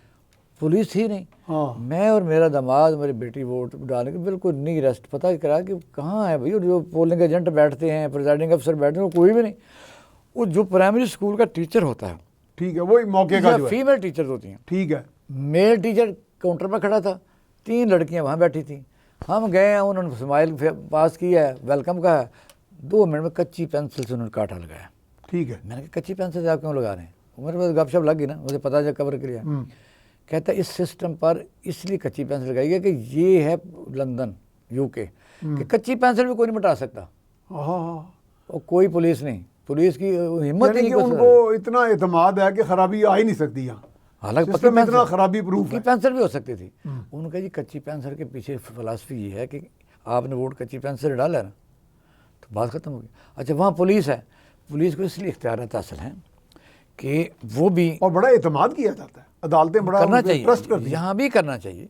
पुलिस ही नहीं। हाँ। मैं और मेरा दामाद, मेरी बेटी वोट डालने के बिल्कुल नहीं रेस्ट पता करा कि कहाँ है भाई, जो पोलिंग एजेंट बैठते हैं, प्रिजाइडिंग अफसर बैठते हैं, कोई भी नहीं। वो जो प्राइमरी स्कूल का टीचर होता है, ठीक है, वही मौके का जो है, फीमेल टीचर होती हैं, ठीक है, मेल टीचर काउंटर पर खड़ा था, 3 लड़कियां वहाँ बैठी थी। हम गए हैं, उन्होंने स्माइल पास किया है, वेलकम का है, 2 मिनट में कच्ची पेंसिल से उन्होंने कांटा लगाया। ठीक है, मैंने कहा कच्ची पेंसिल से आप क्यों लगा रहे हैं? मेरे पास गपशप लग गई ना, मुझे पता है कवर के लिए। कहता है इस सिस्टम पर इसलिए कच्ची पेंसिल लगाई गई कि ये है लंदन UK, कि कच्ची पेंसिल भी कोई नहीं मिटा सकता, और कोई पुलिस नहीं, पुलिस की हिम्मत नहीं, उनको इतना एतमाद है कि खराबी आ ही नहीं सकती यहाँ, हालांकि इतना खराबी प्रूफ है। पेंसिल भी हो सकती थी। उनका जी कच्ची पेंसिल के पीछे फिलासफी ये है कि आपने वोट कच्ची पेंसिल डाला है ना तो बात खत्म हो गई। अच्छा, वहाँ पुलिस है, पुलिस को इसलिए इख्तियारात हासिल हैं कि वो भी, और बड़ा एतमाद किया जाता है, अदालतें बड़ा करना चाहिए, ट्रस्ट करती हैं, यहाँ भी करना चाहिए,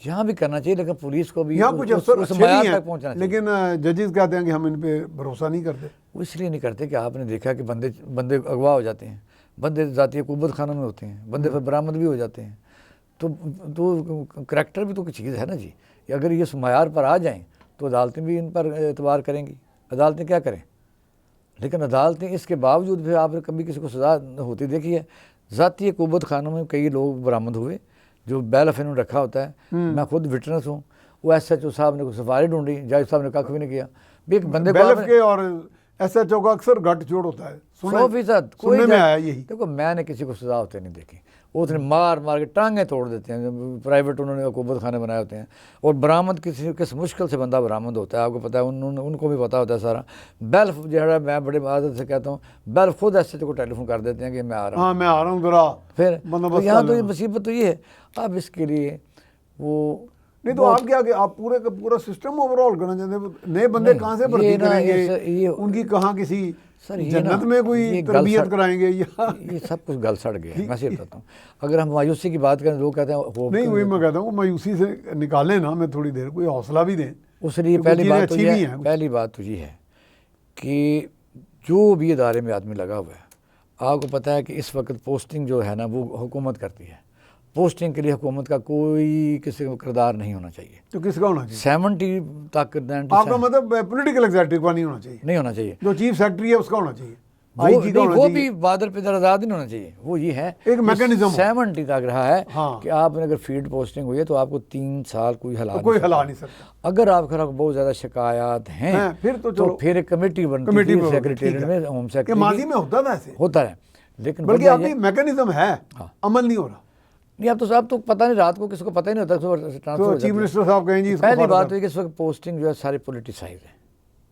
यहाँ भी करना चाहिए, लेकिन पुलिस को भी यहाँ कुछ अफसर अच्छे भी तक पहुँचना हैं, चाहिए। लेकिन जजेस कहते हैं कि हम इन पे भरोसा नहीं करते। वो इसलिए नहीं करते कि आपने देखा कि बंदे अगवा हो जाते हैं, बंदे ज़ाती कुव्वत खानों में होते हैं, बंदे फिर बरामद भी हो जाते हैं। तो करैक्टर भी तो कोई चीज़ है ना जी। अगर ये मयार पर आ जाएं तो अदालतें भी इन पर एतबार करेंगी। अदालतें क्या करें, लेकिन अदालतें इसके बावजूद भी आपने कभी किसी को सज़ा होती देखी है? ज़ाती कुव्वत खानों में कई लोग बरामद हुए जो बैल ऑफ इन्होंने रखा होता है। मैं खुद विटनेस हूँ। वो SHO साहब ने सिफारिश ढूंढी, जज साहब ने कख भी नहीं किया। एक बंदे को और SHO का अक्सर गठजोड़ होता है, 100% सुनने में आया यही। देखो, मैंने किसी को सजा होते नहीं देखी, उसने मार के टांगें तोड़ देते हैं, प्राइवेट उन्होंने हुकूमत खाने बनाए होते हैं। और बरामद किस मुश्किल से बंदा बरामद होता है, आपको पता है, उनको भी पता होता है सारा। बेल्फ जो है, मैं बड़े आदत से कहता हूँ, बेल्फ खुद SHO को टेलीफोन कर देते हैं कि मैं आ रहा हूँ, हाँ मैं आ रहा हूँ जरा, फिर तो यहाँ तो ये मुसीबत तो ये है। अब इसके लिए वो नहीं तो आप क्या, आप पूरे का पूरा सिस्टम ओवरऑल करना चाहते हैं? नए बंदे कहाँ से भर्ती करेंगे, उनकी कहाँ किसी जन्नत में कोई तरबियत कराएंगे, या ये सब कुछ गल सड़ गया है। मैं सिर्फ बताता हूँ, अगर हम मायूसी की बात करें, लोग कहते हैं नहीं, वही मैं कहता हूँ मायूसी से निकालें ना, हमें थोड़ी देर कोई हौसला भी दें। उस लिए पहली बात तो ये है कि जो भी इदारे में आदमी लगा हुआ है, आपको पता है कि इस वक्त पोस्टिंग जो है ना वो हुकूमत करती है। पोस्टिंग के लिए हुकूमत का कोई किसी का किरदार नहीं होना चाहिए। तो किसका होना चाहिए? 70 तक 90 आपका मतलब पॉलिटिकल एग्जीक्यूटिव का नहीं होना चाहिए, नहीं होना चाहिए। जो चीफ सेक्रेटरी है उसका होना चाहिए, वो, आईजी का नहीं, होना वो चाहिए। भी बादल पे आज़ाद नहीं होना चाहिए। वो ये है एक मैकेनिज्म 70 तक रहा है हाँ। कि आपने अगर फील्ड पोस्टिंग हुई है तो आपको 3 साल कोई हिला तो नहीं कोई सकता। हिला नहीं सकता। अगर आपके खिलाफ बहुत ज़्यादा शिकायत हैं फिर तो तो चलो फिर एक कमेटी बनती कमेटी थी में सेक्रेटेरिएट में, होम कि सेक्रेटरी माजी में होता था ऐसे, होता है, लेकिन बल्कि वजह अभी मैकेनिज्म है, हाँ। अमल नहीं हो रहा। नहीं, अब तो पता नहीं, रात को किसी को पता ही नहीं होता ट्रांसफर तो हो चीफ जाती है। मिनिस्टर साहब कहें जी इसको पहली फॉलो बात कर। तो ये कि इस वक्त पोस्टिंग जो है सारी पोलिटिसाइज है,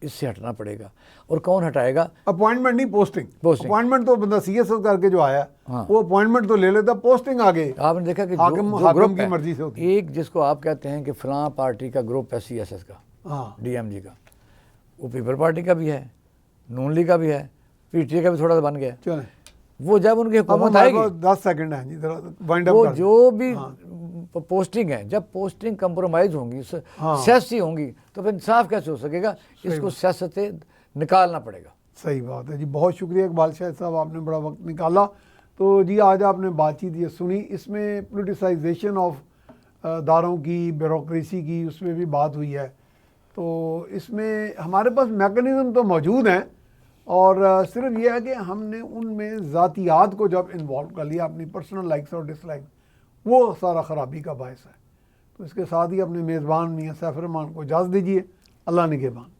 इससे हटना पड़ेगा। और कौन हटाएगा? अपॉइंटमेंट नहीं, पोस्टिंग। पोस्टिंग। अपॉइंटमेंट तो बंदा सीएस करके जो आया हाँ। वो अपॉइंटमेंट तो ले लेता, पोस्टिंग आगे आपने देखा कि हाकिम जो हाकिम ग्रुप की है, मर्जी से होती है। एक जिसको आप कहते हैं कि फलां पार्टी का ग्रुप है CSS का, हाँ DMG का, वो पीपल पार्टी का भी है, नून लीग का भी है, PTA का भी थोड़ा सा बन गया। चलें, वो जब उनकी अब हुकूमत हमारे आएगी, पास 10 सेकंड है जी, जरा वाइंड अप वो कर दें। जो भी हाँ। पोस्टिंग है, जब पोस्टिंग कंप्रोमाइज होंगी, हाँ। सियासी होंगी, तो फिर इंसाफ कैसे हो सकेगा? इसको सियासत से निकालना पड़ेगा। सही बात है जी, बहुत शुक्रिया इकबाल शाह साहब, आपने बड़ा वक्त निकाला। तो जी आज आपने बातचीत ये सुनी, इसमें पोलिटिसाइजेशन ऑफ दारों की, ब्यूरोक्रेसी की, उसमें भी बात हुई है। तो इसमें हमारे पास मैकेनिज़्म तो मौजूद हैं, और सिर्फ ये है कि हमने उनमें ज़ातियात को जब इन्वॉल्व कर लिया, अपनी पर्सनल लाइक्स और डिसलाइक, वो सारा ख़राबी का बायस है। तो इसके साथ ही अपने मेज़बान मियां सैफ रहमान को इजाज़त दीजिए। अल्लाह निगहबान।